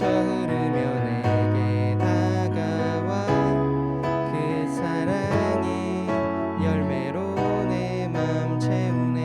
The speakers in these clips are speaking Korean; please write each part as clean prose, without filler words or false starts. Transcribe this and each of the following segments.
넘쳐 흐르며 내게 다가와 그 사랑의 열매로 내 맘 채우네.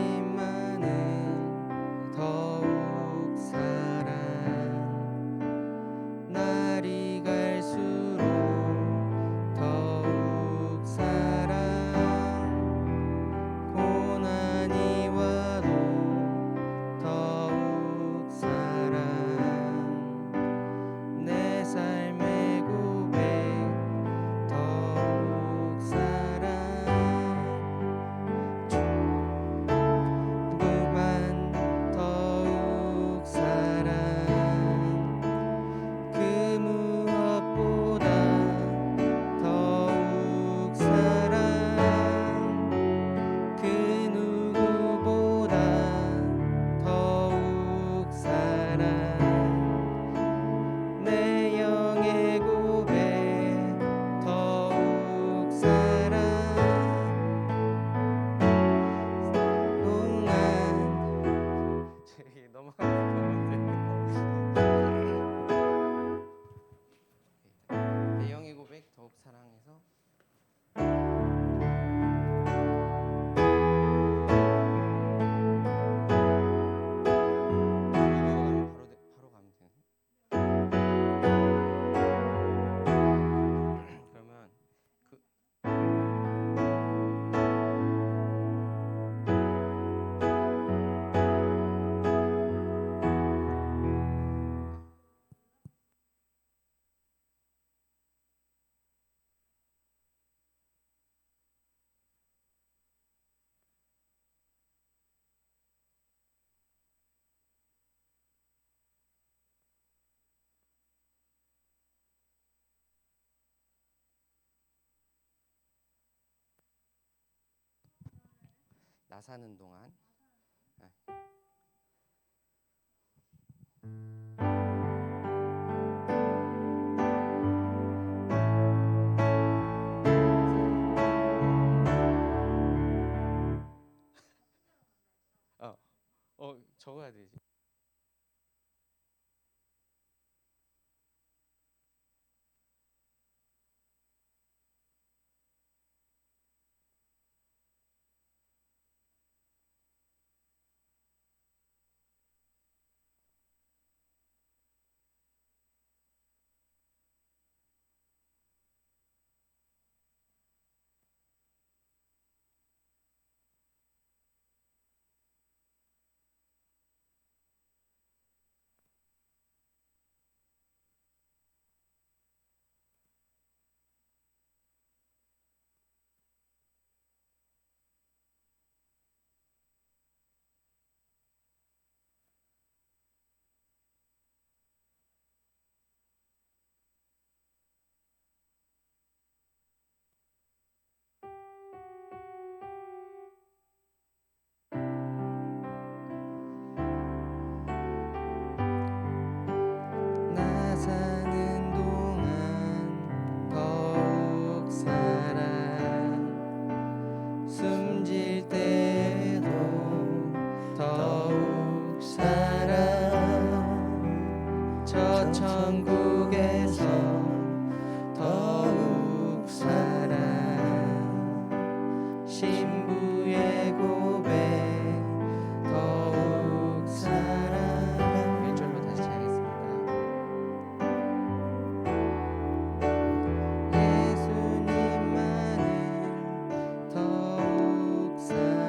예수님만을 더욱 사랑 날이 갈수록 더욱 사랑 고난이 와도 더욱 사랑 내 삶의 고백 더욱 사랑 부만 더욱 사랑 그 무엇보다 더욱 사랑 그 누구보다 더욱 사랑 내 영의 고백 더욱 사랑 동안 내 영의 고백 더욱 사랑해서 바로 가면 되네. 그러면 나 사는 동안 적어야 되지. 나 사는 동안 더욱 사랑 숨질 때도 더욱 사랑 저 천국에서 더욱 사랑 신부의 고백 더욱 사랑 왼쪽으로 다시 하겠습니다. 예수님만을 더욱 사랑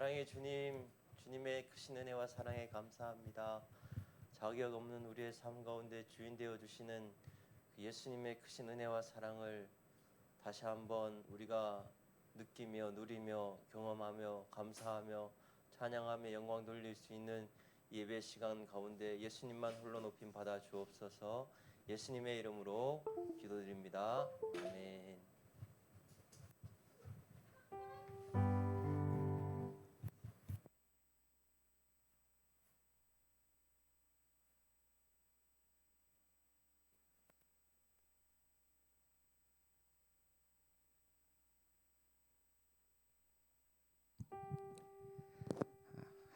사랑의 주님, 주님의 크신 은혜와 사랑에 감사합니다. 자격 없는 우리의 삶 가운데 주인 되어 주시는 예수님의 크신 은혜와 사랑을 다시 한번 우리가 느끼며 누리며 경험하며 감사하며 찬양하며 영광 돌릴 수 있는 예배 시간 가운데 예수님만 홀로 높임 받아 주옵소서. 예수님의 이름으로 기도드립니다. 아멘.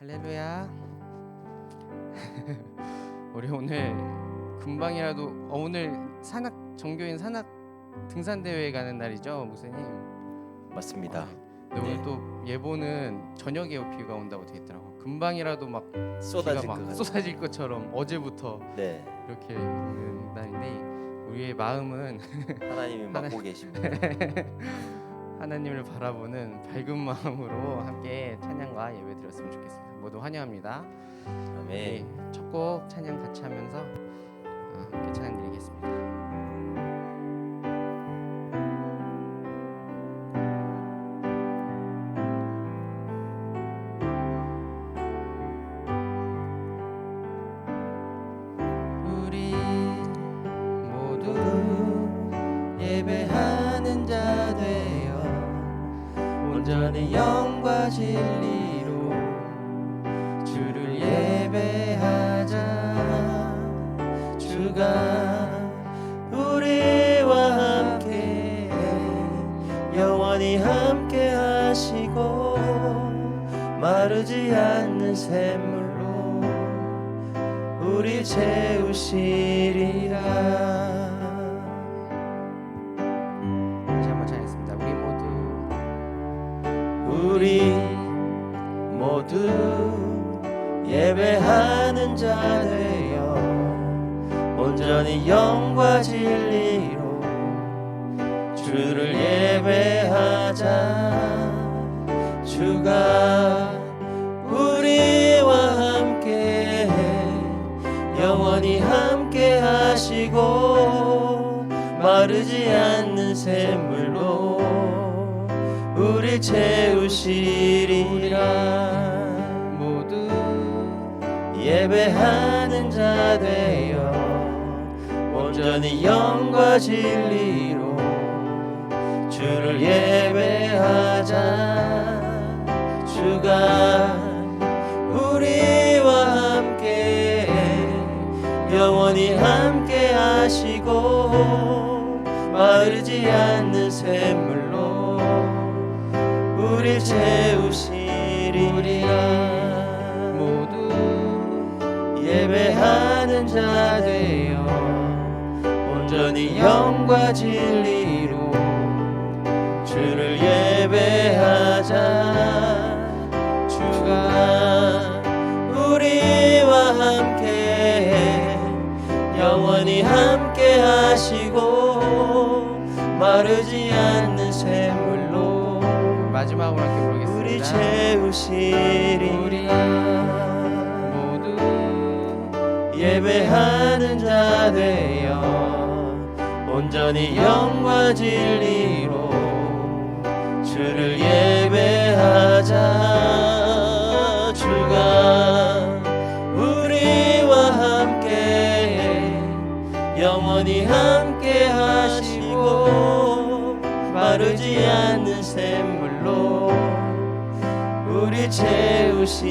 할렐루야. 우리 오늘 금방이라도 오늘 산악 정교인 산악 등산 대회에 가는 날이죠, 목사님? 맞습니다. 근데 오늘 또 예보는 저녁에 비가 온다고 되어 있더라고. 금방이라도 막 쏟아질 비가 막 쏟아질 것처럼 어제부터 네. 이렇게 있는 날인데 우리의 마음은 하나님이 맡고 계십니다. 하나님을 바라보는 밝은 마음으로 함께 찬양과 예배 드렸으면 좋겠습니다. 모두 환영합니다. 아멘. 첫 곡 찬양 같이 하면서 함께 찬양 드리겠습니다. 우리 모두 예배하는 자 되어 온전히 영과 진리로 주를 예배하자. 주가 우리와 함께 영원히 함께 하시고 마르지 않는 샘물로 우리 채우시리라. 다시 한번 찬양했습니다. 우리 모두 예배하는 자 되어 온전히 영과 진리로 주를 예배하자. 주가 우리와 함께 영원히 함께 하시고 마르지 않는 샘물로 우리 채우시리라. 모두 예배하는 자 되어 온전히 영과 진리로 주를 예배하자. 주가 우리와 함께 영원히 함께 하시고 마르지 않는 샘물로 우리 채우시리라. 모두 예배하는 자 되어 온전히 영과 진리로 주를 예배하자. 주가 우리와 함께 영원히 함께 하시고 마르지 않는 샘물로 마지막으로 함께 부르겠습니다. 우리 채우시리라. 모두 예배하는 자 되어 온전히 영과 진리로 주를 예배하자. 주가 우리와 함께 영원히 함께 하시고 마르지 않는 샘물로 우리 채우시리라.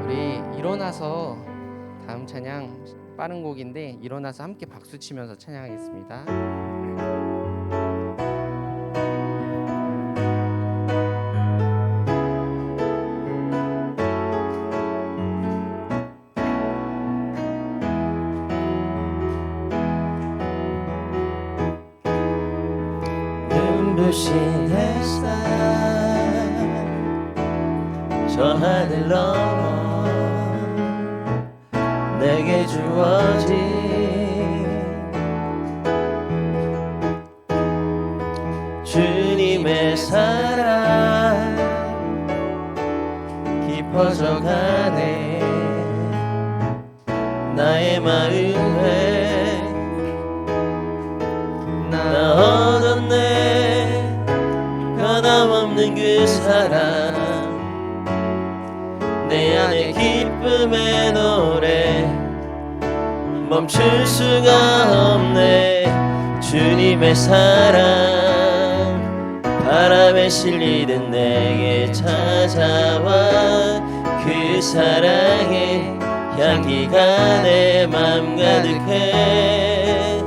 우리 일어나서 다음 찬양 빠른 곡인데 일어나서 함께 박수 치면서 찬양하겠습니다. 눈부신 햇살 저 하늘 넘어 내게 주어진 주님의 사랑 깊어져가네. 나의 마음에 나 얻었네. 변함없는 그 사랑 내 안에 기쁨의 노래 멈출 수가 없네. 주님의 사랑 바람에 실리듯 내게 찾아와 그 사랑의 향기가 내 맘 가득해.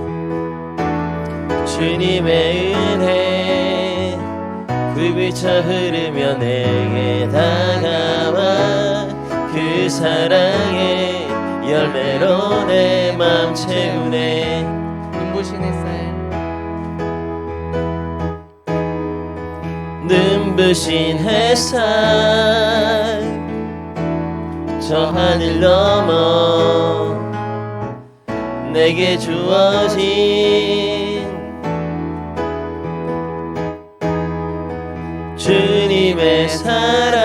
주님의 은혜 불비쳐 흐르며 내게 다가와 그 사랑의 열매로 내 맘 채우네. 눈부신 햇살 눈부신 햇살 저 하늘 넘어 내게 주어진 주님의 사랑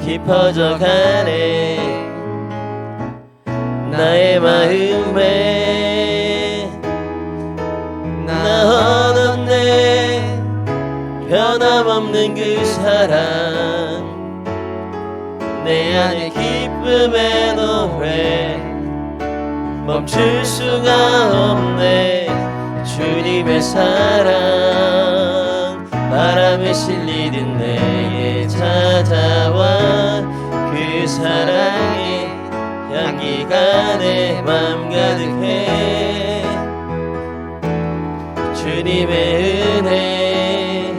깊어져가네. 나의 마음에 나 얻었네. 변함없는 그 사랑 내 안에 기쁨의 노래 멈출 수가 없네. 주님의 사랑 바람에 실리듯 내게 찾아와 그 사랑의 향기가 내 맘 가득해. 주님의 은혜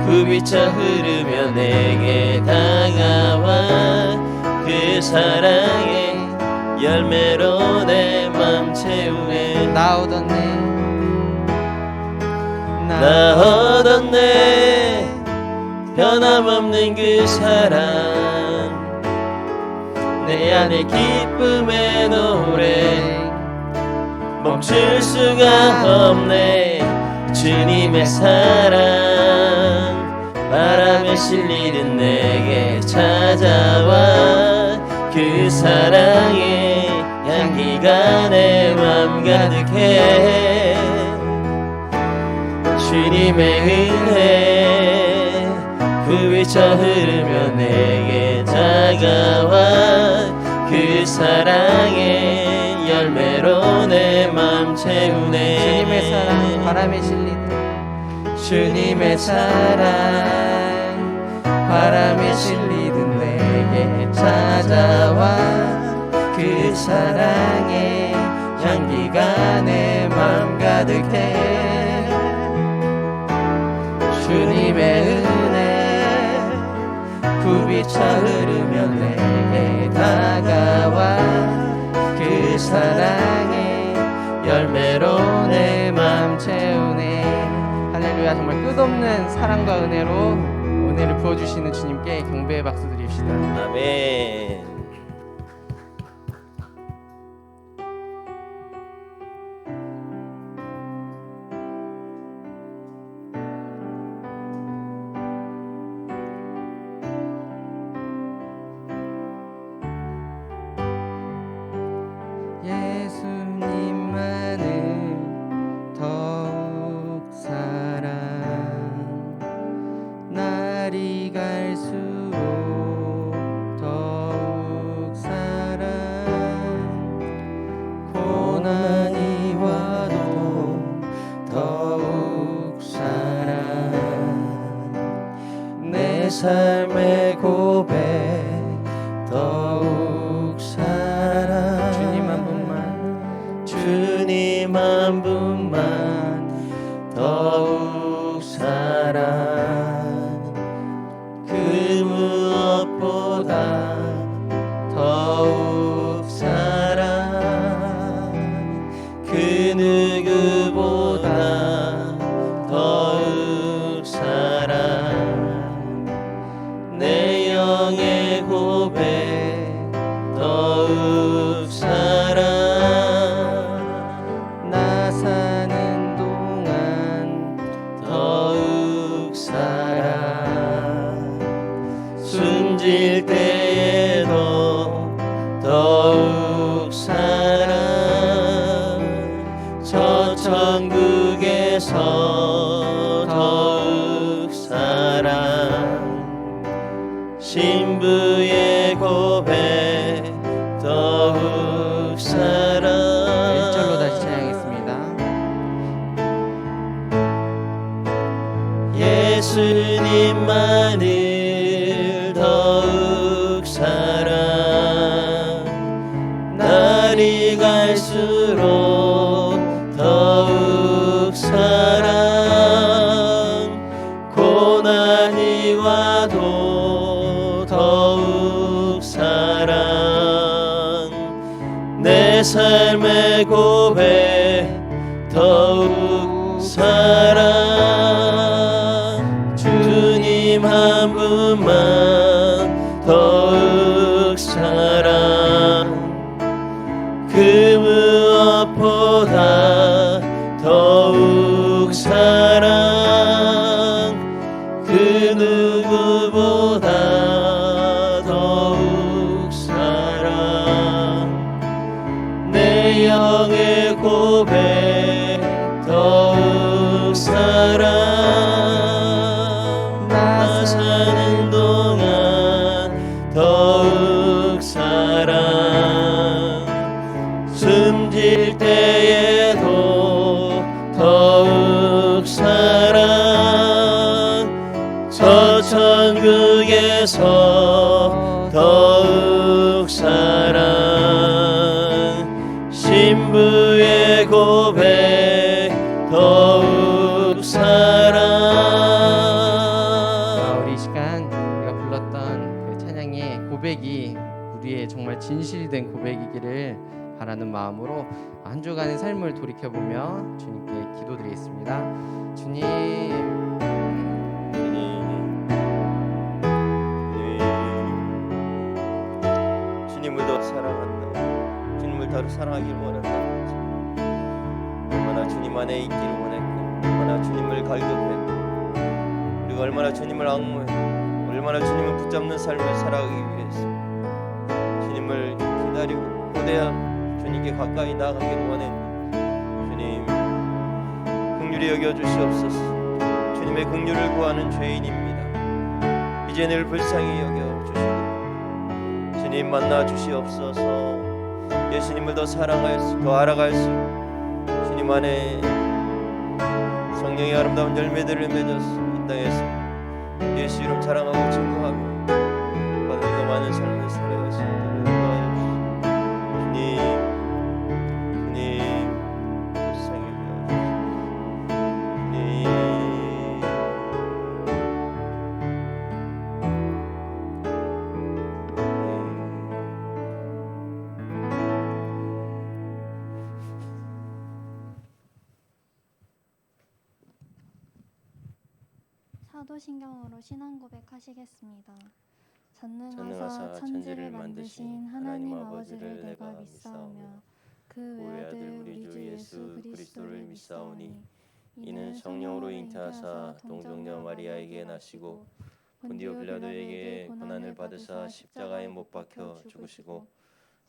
부비쳐 흐르며 내게 다가와 그 사랑의 열매로 내 맘 채우네. 나 얻었네. 나 얻었네. 변함없는 그 사랑 내 안에 기쁨의 노래 멈출 수가 없네. 주님의 사랑 바람에 실리듯 내게 찾아와 그 사랑의 향기가 내 맘 가득해. 주님의 은혜 부비쳐 흐르며 내게 다가와 그 사랑의 열매로 내 맘 채우네. 주님의 사랑 바람에 실리듯 주님의 사랑 바람에 실리듯 내게 찾아와 그 사랑의 향기가 내 맘 가득해. 주님의 은혜 부비쳐 흐르며 내게 다가와 그 사랑의 열매로 내 맘 채우네. 할렐루야. 정말 끝없는 사랑과 은혜로 은혜를 부어주시는 주님께 경배의 박수 드립시다. 아멘. 예수님만은 더욱 사랑 날이 갈수록 더욱 사랑 고난이 와도 더욱 사랑 내 삶의 고백 더욱 사랑 주님 한 분만 더욱 사랑 그 무엇보다 더욱 사랑 그 누구보다 더욱 사랑 내 영의 천국에서 더욱 사랑 신부의 고백 더욱 사랑 1절로 다시 찬양하겠습니다. 예수님만을 더욱 사랑 날이 갈수록 더욱 사랑 고난이 와도 더욱 사랑 내 삶의 고백 더욱 사랑 주님 한 분만 더욱 사랑 그 무엇보다 더욱 사랑 그 누구보다 더욱 사랑 내 영의 고백 더욱 사랑 나 사는 동안 더욱 사랑 숨질 때에도 더욱 사랑 저 천국에서 더욱 사랑 신부의 고백 더욱 사랑 우리 이 시간 우리가 불렀던 그 찬양의 고백이 우리의 정말 진실된 고백이기를 바라는 마음으로 한 주간의 삶을 돌이켜보며 주님께 기도드리겠습니다. 주님을 더 사랑한다. 주님을 더 사랑하기를 원한다. 얼마나 주님 안에 있기를 원했고, 얼마나 주님을 갈급했고, 우리가 얼마나 주님을 악무했고, 얼마나 주님을 붙잡는 삶을 살아가기 위해서 주님을 기다리고 고대한 주님께 가까이 나아가기를 원합니다. 주님 긍휼히 여겨주시옵소서. 주님의 긍휼을 구하는 죄인입니다. 이제 늘 불쌍히 여겨주시고 주님 만나 주시옵소서. 예수님을 더 사랑할 수, 더 알아갈 수, 주님 안에 성령의 아름다운 열매들을 맺어서 이 땅에서 예수 이름 자랑하고 증거하며 받은 더 많은 삶을 살아갈 수 있도록 도와주시옵소서. 주님 불쌍히 사도신경으로 신앙 고백하시겠습니다. 전능하사 천지를 만드신 하나님 아버지를 내가 믿사오며 그 외아들 우리 주 예수 그리스도를 믿사오니 이는 성령으로 잉태하사 동정녀 마리아에게 나시고 본디오 빌라도에게 고난을 받으사 십자가에 못 박혀 죽으시고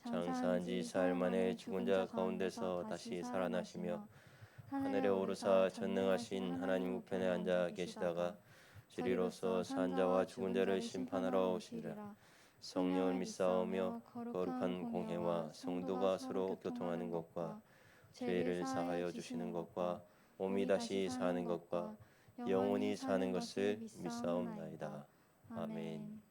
장사한 지 사흘 만에 죽은 자 가운데서 다시 살아나시며 하늘에 오르사 전능하신 하나님 우편에 앉아 계시다가 주리로서 산 자와 죽은 자를 심판하러 오시리라. 성령을 믿사오며 거룩한 공회와 성도가 서로 교통하는 것과 죄를 사하여 주시는 것과 몸이 다시 사는 것과 영원히 사는 것을 믿사옵나이다. 아멘.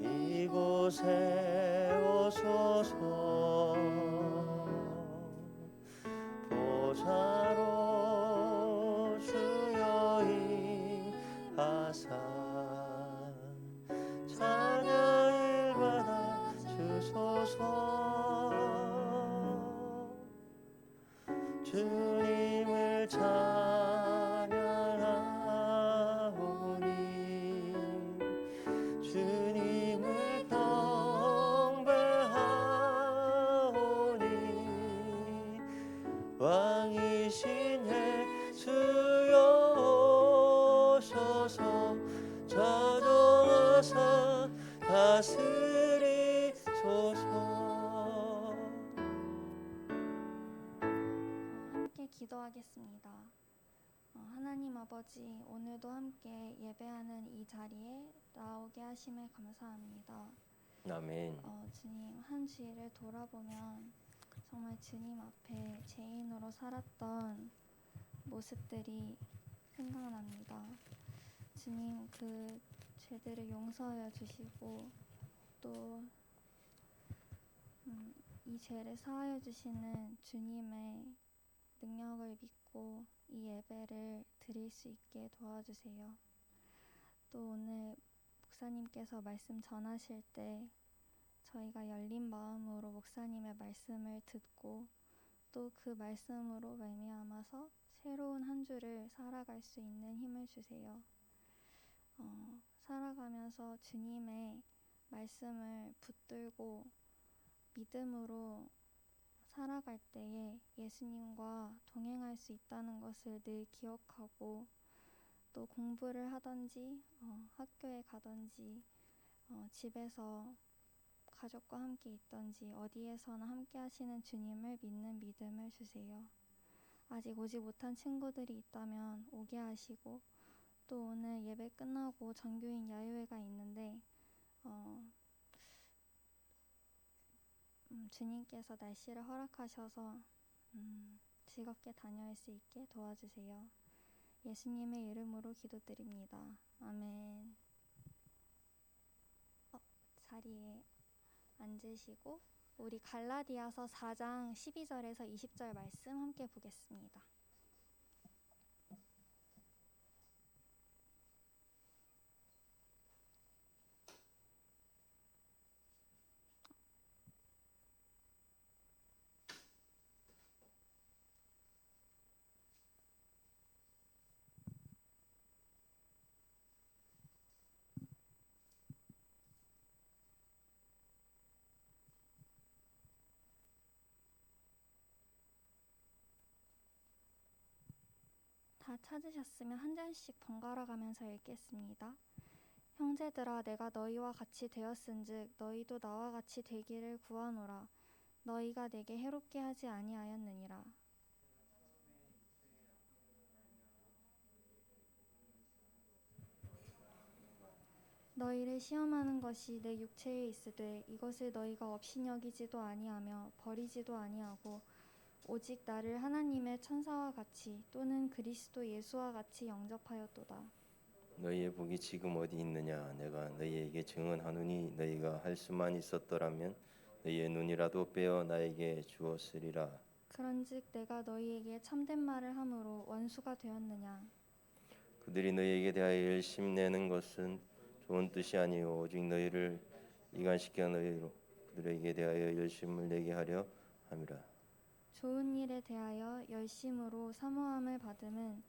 이곳에 오소서 보좌로 주여 임하사 찬양을 받아 주소서 주님을 찬양하오니 주님을 경배하오니 기도하겠습니다. 하나님 아버지, 오늘도 함께 예배하는 이 자리에 나오게 하심에 감사합니다. 아멘. 주님, 한 주일을 돌아보면 정말 주님 앞에 죄인으로 살았던 모습들이 생각납니다. 주님, 그 죄들을 용서하여 주시고 또 이 죄를 사하여 주시는 주님의 능력을 믿고 이 예배를 드릴 수 있게 도와주세요. 또 오늘 목사님께서 말씀 전하실 때 저희가 열린 마음으로 목사님의 말씀을 듣고 또 그 말씀으로 말미암아서 새로운 한 주를 살아갈 수 있는 힘을 주세요. 살아가면서 주님의 말씀을 붙들고 믿음으로 살아갈 때에 예수님과 동행할 수 있다는 것을 늘 기억하고 또 공부를 하든지 학교에 가든지 집에서 가족과 함께 있든지 어디에서나 함께 하시는 주님을 믿는 믿음을 주세요. 아직 오지 못한 친구들이 있다면 오게 하시고 또 오늘 예배 끝나고 정교인 야유회가 있는데 주님께서 날씨를 허락하셔서 즐겁게 다녀올 수 있게 도와주세요. 예수님의 이름으로 기도드립니다. 아멘. 자리에 앉으시고 우리 갈라디아서 4장 12절에서 20절 말씀 함께 보겠습니다. 다 찾으셨으면 한 잔씩 번갈아 가면서 읽겠습니다. 형제들아, 내가 너희와 같이 되었은즉 너희도 나와 같이 되기를 구하노라. 너희가 내게 해롭게 하지 아니하였느니라. 너희를 시험하는 것이 내 육체에 있으되 이것을 너희가 업신여기지도 아니하며 버리지도 아니하고 오직 나를 하나님의 천사와 같이 또는 그리스도 예수와 같이 영접하였도다. 너희의 복이 지금 어디 있느냐? 내가 너희에게 증언하노니 너희가 할 수만 있었더라면 너희의 눈이라도 빼어 나에게 주었으리라. 그런즉 내가 너희에게 참된 말을 함으로 원수가 되었느냐? 그들이 너희에게 대하여 열심 내는 것은 좋은 뜻이 아니요 오직 너희를 이간시켜 너희로 그들에게 대하여 열심을 내게 하려 함이라. 좋은 일에 대하여 열심으로 사모함을 받음은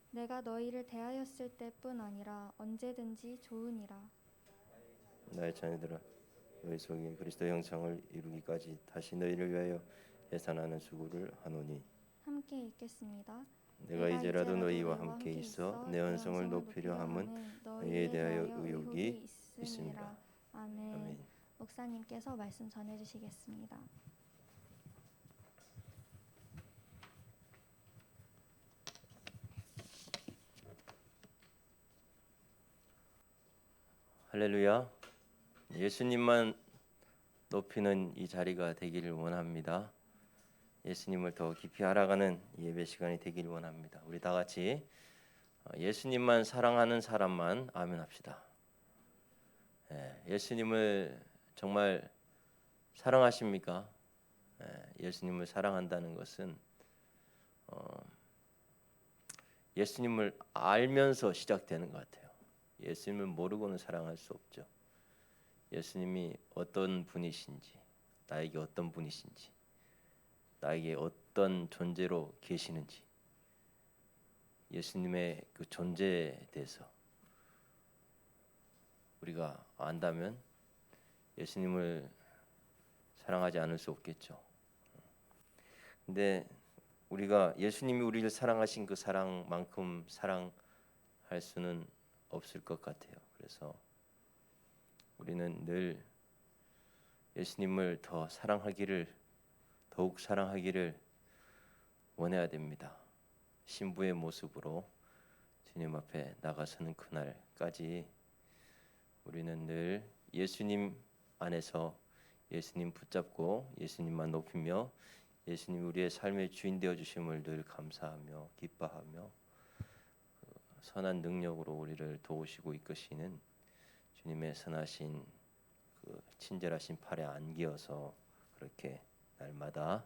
내가 너희를 대하였을 때뿐 아니라 언제든지 좋으니라. 나의 자녀들아, 너희 속에 그리스도 형상을 이루기까지 다시 너희를 위하여 해산하는 수고를 하노니 함께 읽겠습니다. 내가 이제라도 너희와 함께 있어 내 언성을 높이려 함은 너희에 대하여 의욕이 있음이라. 아멘. 아멘. 목사님께서 말씀 전해주시겠습니다. 할렐루야. 예수님만 높이는 이 자리가 되기를 원합니다. 예수님을 더 깊이 알아가는 예배 시간이 되기를 원합니다. 우리 다 같이 예수님만 사랑하는 사람만 아멘 합시다. 예수님을 정말 사랑하십니까? 예수님을 사랑한다는 것은 예수님을 알면서 시작되는 것 같아요. 예수님을 모르고는 사랑할 수 없죠. 예수님이 어떤 분이신지, 나에게 어떤 분이신지, 나에게 어떤 존재로 계시는지, 예수님의 그 존재에 대해서 우리가 안다면 예수님을 사랑하지 않을 수 없겠죠. 근데 우리가 예수님이 우리를 사랑하신 그 사랑만큼 사랑할 수는 없을 것 같아요. 그래서 우리는 늘 예수님을 더욱 사랑하기를 원해야 됩니다. 신부의 모습으로 주님 앞에 나가서는 그날까지 우리는 늘 예수님 안에서 예수님 붙잡고 예수님만 높이며 예수님 우리의 삶의 주인 되어 주심을 늘 감사하며 기뻐하며 선한 능력으로 우리를 도우시고 이끄시는 주님의 선하신 그 친절하신 팔에 안기어서 그렇게 날마다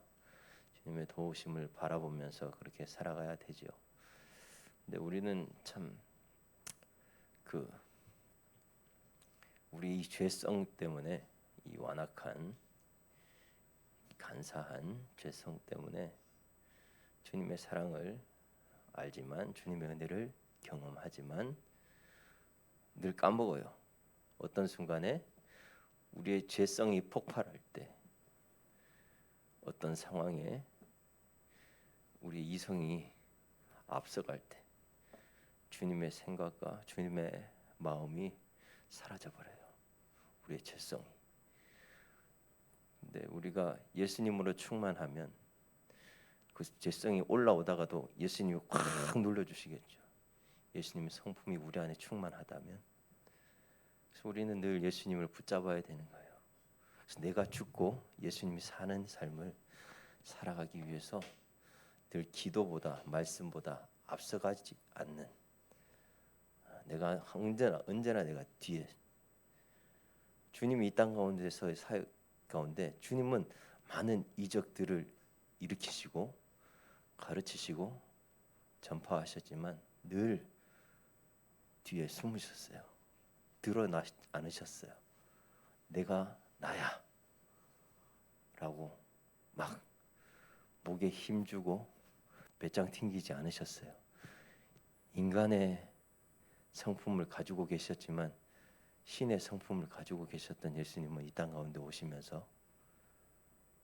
주님의 도우심을 바라보면서 그렇게 살아가야 되죠. 근데 우리는 참 그 우리 이 죄성 때문에 이 완악한 간사한 죄성 때문에 주님의 사랑을 알지만 주님의 은혜를 경험하지만 늘 까먹어요. 어떤 순간에 우리의 죄성이 폭발할 때 어떤 상황에 우리 이성이 앞서갈 때 주님의 생각과 주님의 마음이 사라져 버려요. 우리의 죄성이. 근데 우리가 예수님으로 충만하면 그 죄성이 올라오다가도 예수님이 확 눌러주시겠죠. 예수님의 성품이 우리 안에 충만하다면. 그래서 우리는 늘 예수님을 붙잡아야 되는 거예요. 그래서 내가 죽고 예수님이 사는 삶을 살아가기 위해서 늘 기도보다 말씀보다 앞서가지 않는, 내가 언제나 내가 뒤에, 주님이 이 땅 가운데서의 사역 가운데 주님은 많은 이적들을 일으키시고 가르치시고 전파하셨지만 늘 뒤에 숨으셨어요. 드러나지 않으셨어요. 내가 나야 라고 막 목에 힘주고 배짱 튕기지 않으셨어요. 인간의 성품을 가지고 계셨지만 신의 성품을 가지고 계셨던 예수님은 이 땅 가운데 오시면서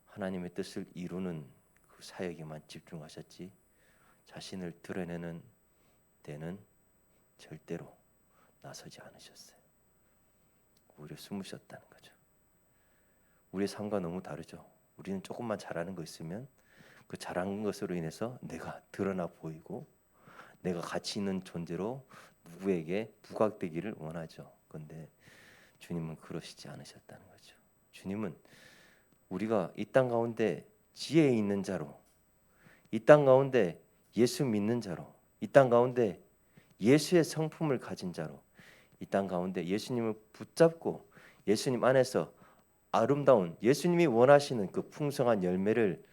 하나님의 뜻을 이루는 그 사역에만 집중하셨지 자신을 드러내는 데는 절대로 나서지 않으셨어요. 오히려 숨으셨다는 거죠. 우리의 삶과 너무 다르죠. 우리는 조금만 잘하는 거 있으면 그 잘한 것으로 인해서 내가 드러나 보이고 내가 가치 있는 존재로 누구에게 부각되기를 원하죠. 그런데 주님은 그러시지 않으셨다는 거죠. 주님은 우리가 이 땅 가운데 지혜 있는 자로, 이 땅 가운데 예수 믿는 자로, 이 땅 가운데 예수의 성품을 가진 자로, 이 땅 가운데 예수님을 붙잡고 예수님 안에서 아름다운 예수님이 원하시는 그 풍성한 열매를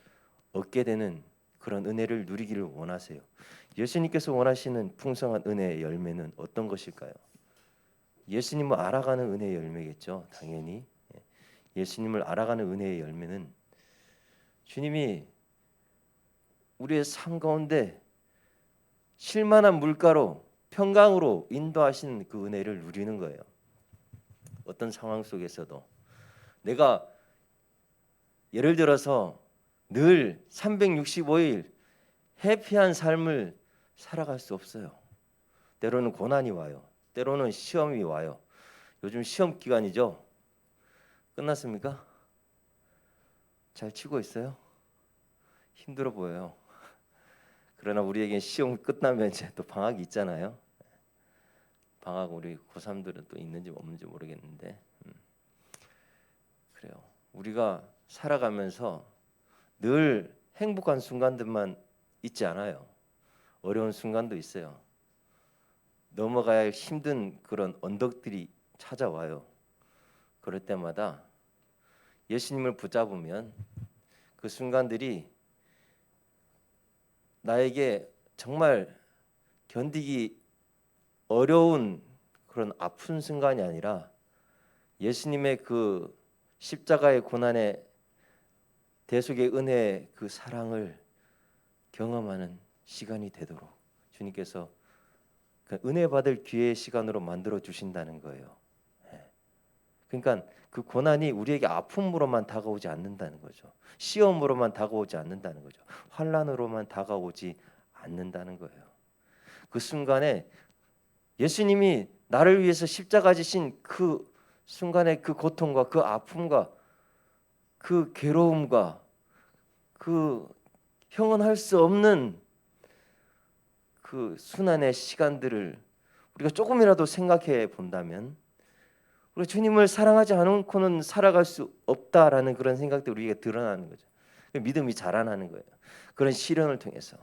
얻게 되는 그런 은혜를 누리기를 원하세요. 예수님께서 원하시는 풍성한 은혜의 열매는 어떤 것일까요? 예수님을 알아가는 은혜의 열매겠죠. 당연히 예수님을 알아가는 은혜의 열매는 주님이 우리의 삶 가운데 쉴만한 물가로 평강으로 인도하시는 그 은혜를 누리는 거예요. 어떤 상황 속에서도 내가 예를 들어서 늘 365일 해피한 삶을 살아갈 수 없어요. 때로는 고난이 와요. 때로는 시험이 와요. 요즘 시험 기간이죠. 끝났습니까? 잘 치고 있어요? 힘들어 보여요. 그러나 우리에겐 시험 끝나면 이제 또 방학이 있잖아요. 방학 우리 고3들은 또 있는지 없는지 모르겠는데 그래요. 우리가 살아가면서 늘 행복한 순간들만 있지 않아요. 어려운 순간도 있어요. 넘어가야 힘든 그런 언덕들이 찾아와요. 그럴 때마다 예수님을 붙잡으면 그 순간들이 나에게 정말 견디기 어려운 그런 아픈 순간이 아니라 예수님의 그 십자가의 고난의 대속의 은혜의 그 사랑을 경험하는 시간이 되도록 주님께서 그 은혜 받을 기회의 시간으로 만들어 주신다는 거예요. 그러니까 그 고난이 우리에게 아픔으로만 다가오지 않는다는 거죠. 시험으로만 다가오지 않는다는 거죠. 환난으로만 다가오지 않는다는 거예요. 그 순간에 예수님이 나를 위해서 십자가 지신 그 순간의 그 고통과 그 아픔과 그 괴로움과 그 형언할 수 없는 그 순환의 시간들을 우리가 조금이라도 생각해 본다면 우리가 주님을 사랑하지 않고는 살아갈 수 없다라는 그런 생각들이 우리에게 드러나는 거죠. 믿음이 자라나는 거예요. 그런 시련을 통해서,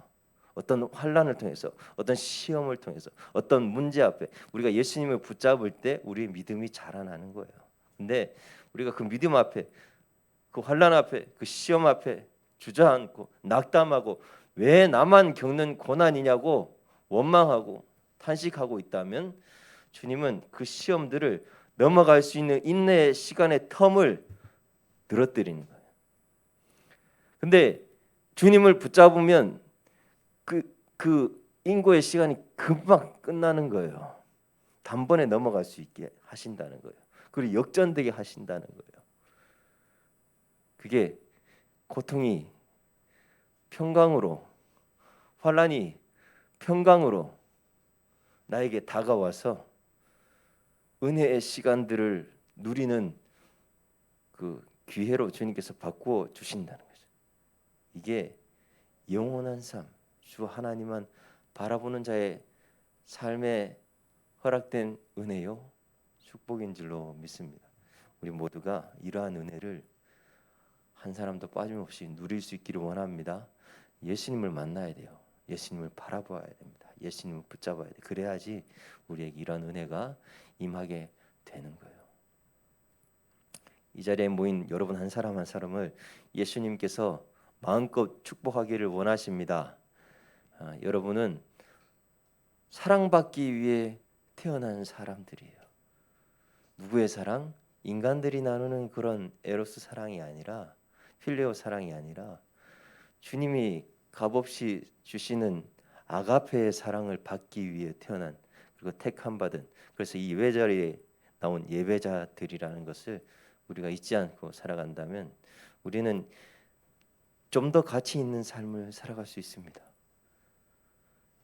어떤 환란을 통해서, 어떤 시험을 통해서, 어떤 문제 앞에 우리가 예수님을 붙잡을 때 우리의 믿음이 자라나는 거예요. 근데 우리가 그 믿음 앞에, 그 환란 앞에, 그 시험 앞에 주저앉고 낙담하고 왜 나만 겪는 고난이냐고 원망하고 탄식하고 있다면 주님은 그 시험들을 넘어갈 수 있는 인내의 시간의 텀을 늘어뜨리는 거예요. 근데 주님을 붙잡으면 그 인고의 시간이 금방 끝나는 거예요. 단번에 넘어갈 수 있게 하신다는 거예요. 그리고 역전되게 하신다는 거예요. 그게 고통이 평강으로, 환란이 평강으로 나에게 다가와서 은혜의 시간들을 누리는 그 기회로 주님께서 바꾸어 주신다는 거죠. 이게 영원한 삶, 주 하나님만 바라보는 자의 삶에 허락된 은혜요 축복인 줄로 믿습니다. 우리 모두가 이러한 은혜를 한 사람도 빠짐없이 누릴 수 있기를 원합니다. 예수님을 만나야 돼요. 예수님을 바라봐야 됩니다. 예수님을 붙잡아야 돼. 그래야지 우리에게 이런 은혜가 임하게 되는 거예요. 이 자리에 모인 여러분 한 사람 한 사람을 예수님께서 마음껏 축복하기를 원하십니다. 여러분은 사랑받기 위해 태어난 사람들이에요. 누구의 사랑? 인간들이 나누는 그런 에로스 사랑이 아니라, 필레오 사랑이 아니라 주님이 값없이 주시는 아가페의 사랑을 받기 위해 태어난, 그리고 택함 받은, 그래서 이 예배자리에 나온 예배자들이라는 것을 우리가 잊지 않고 살아간다면 우리는 좀 더 가치 있는 삶을 살아갈 수 있습니다.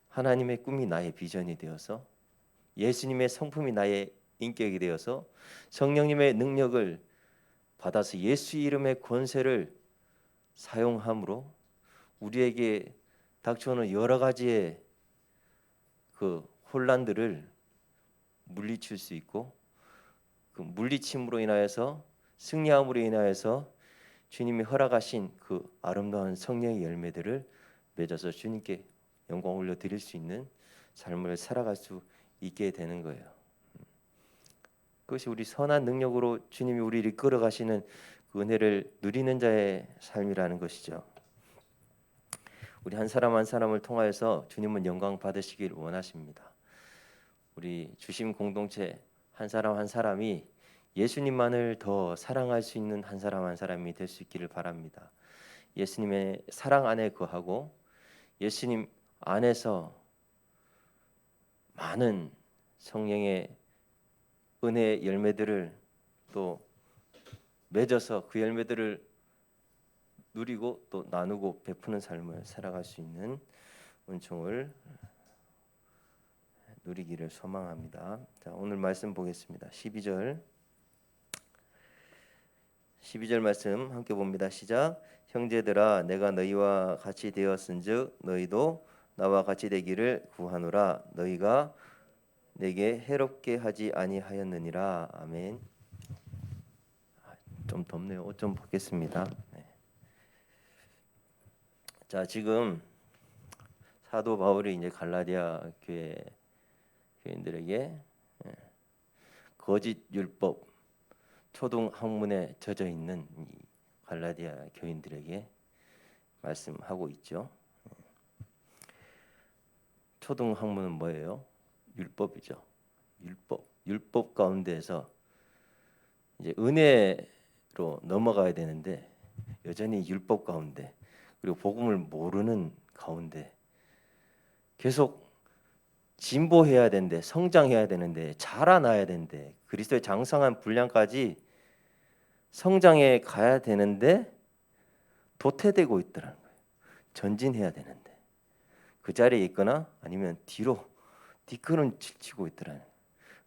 하나님의 꿈이 나의 비전이 되어서, 예수님의 성품이 나의 인격이 되어서, 성령님의 능력을 받아서 예수 이름의 권세를 사용함으로 우리에게 닥쳐오는 여러 가지의 그 혼란들을 물리칠 수 있고, 그 물리침으로 인하여서, 승리함으로 인하여서 주님이 허락하신 그 아름다운 성령의 열매들을 맺어서 주님께 영광 올려 드릴 수 있는 삶을 살아갈 수 있게 되는 거예요. 그것이 우리 선한 능력으로 주님이 우리를 이끌어 가시는 그 은혜를 누리는 자의 삶이라는 것이죠. 우리 한 사람 한 사람을 통하여서 주님은 영광 받으시길 원하십니다. 우리 주심 공동체 한 사람 한 사람이 예수님만을 더 사랑할 수 있는 한 사람 한 사람이 될 수 있기를 바랍니다. 예수님의 사랑 안에 거하고 예수님 안에서 많은 성령의 은혜의 열매들을 또 맺어서 그 열매들을 누리고 또 나누고 베푸는 삶을 살아갈 수 있는 은총을 누리기를 소망합니다. 자, 오늘 말씀 보겠습니다. 12절 말씀 함께 봅니다. 시작. 형제들아 내가 너희와 같이 되었은즉 너희도 나와 같이 되기를 구하노라. 너희가 내게 해롭게 하지 아니하였느니라. 아멘. 좀 덥네요. 옷 좀 벗겠습니다. 네. 자, 지금 사도 바울이 이제 갈라디아 교인들에게 거짓 율법 초등 학문에 젖어 있는 이 갈라디아 교인들에게 말씀하고 있죠. 초등 학문은 뭐예요? 율법이죠. 율법 가운데에서 이제 은혜로 넘어가야 되는데 여전히 율법 가운데, 그리고 복음을 모르는 가운데 계속 진보해야 되는데, 성장해야 되는데, 자라나야 되는데, 그리스도의 장성한 분량까지 성장해 가야 되는데 도태되고 있더라는 거예요. 전진해야 되는데 그 자리에 있거나 아니면 뒤로 뒷걸음 치고 있더라는 거예요.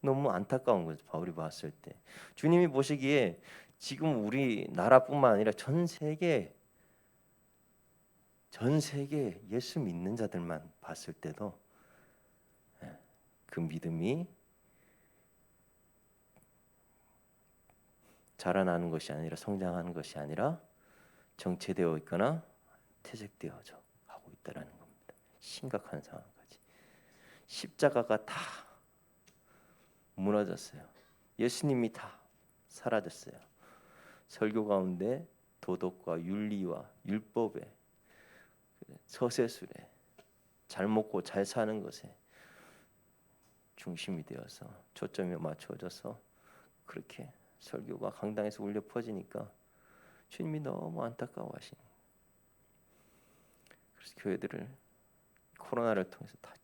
너무 안타까운 거죠. 바울이 봤을 때 주님이 보시기에 지금 우리 나라뿐만 아니라 전 세계 예수 믿는 자들만 봤을 때도 그 믿음이 자라나는 것이 아니라 성장하는 것이 아니라 정체되어 있거나 퇴색되어져 가고 있다라는 겁니다. 심각한 상황까지. 십자가가 다 무너졌어요. 예수님이 다 사라졌어요. 설교 가운데 도덕과 윤리와 율법에 서세술에 잘 먹고 잘 사는 것에 중심이 되어서 초점이 맞춰져서 그렇게 설교가 강당에서 울려 퍼지니까 주님이 너무 안타까워하시는 거예요. 그래서 교회들을 코로나를 통해서 다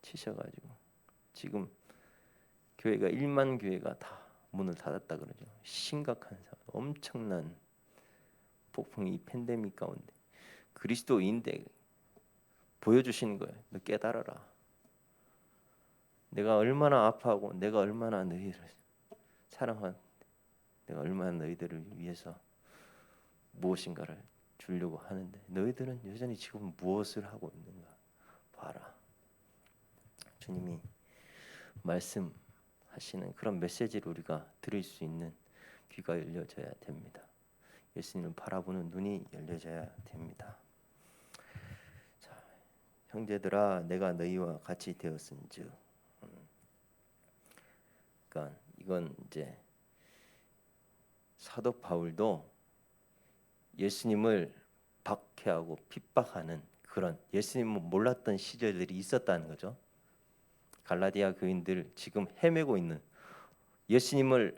치셔가지고 지금 교회가 1만 교회가 다 문을 닫았다 그러죠. 심각한 상황, 엄청난 폭풍이 이 팬데믹 가운데 그리스도인데 보여주시는 거예요. 너 깨달아라. 내가 얼마나 아파하고 내가 얼마나 너희를 사랑하는데 내가 얼마나 너희들을 위해서 무엇인가를 주려고 하는데 너희들은 여전히 지금 무엇을 하고 있는가 봐라. 주님이 말씀하시는 그런 메시지를 우리가 들을 수 있는 귀가 열려져야 됩니다. 예수님을 바라보는 눈이 열려져야 됩니다. 자, 형제들아 내가 너희와 같이 되었은즉 그러니까 이건 이제 사도 바울도 예수님을 박해하고 핍박하는 그런 예수님을 몰랐던 시절들이 있었다는 거죠. 갈라디아 교인들 지금 헤매고 있는 예수님을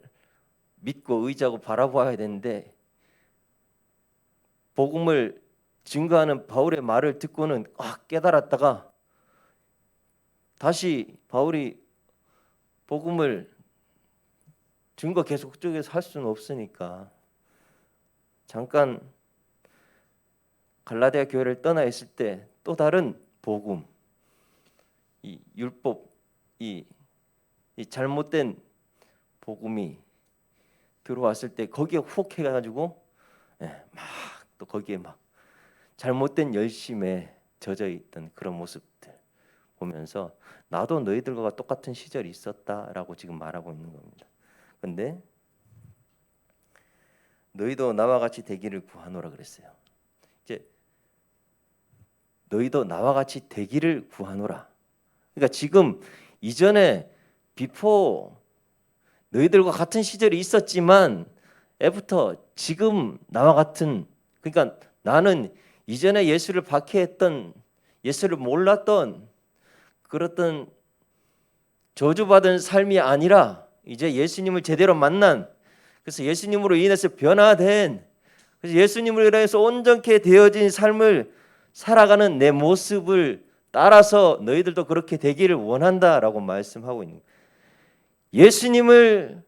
믿고 의지하고 바라봐야 되는데 복음을 증거하는 바울의 말을 듣고는 깨달았다가 다시 바울이 복음을 증거 계속 쪽에서 할 수는 없으니까 잠깐 갈라디아 교회를 떠나 있을 때 또 다른 복음, 이 율법, 이 잘못된 복음이 들어왔을 때 거기에 훅 해가지고 막 또 거기에 막 잘못된 열심에 젖어 있던 그런 모습들 보면서 나도 너희들과 똑같은 시절이 있었다라고 지금 말하고 있는 겁니다. 근데 너희도 나와 같이 되기를 구하노라 그랬어요. 이제 너희도 나와 같이 되기를 구하노라. 그러니까 지금 이전에 비포 너희들과 같은 시절이 있었지만 애프터 지금 나와 같은 그러니까 나는 이전에 예수를 박해했던 예수를 몰랐던 그랬던 저주받은 삶이 아니라 이제 예수님을 제대로 만난 그래서 예수님으로 인해서 변화된 그래서 예수님으로 인해서 온전케 되어진 삶을 살아가는 내 모습을 따라서 너희들도 그렇게 되기를 원한다라고 말씀하고 있는 거예요. 예수님을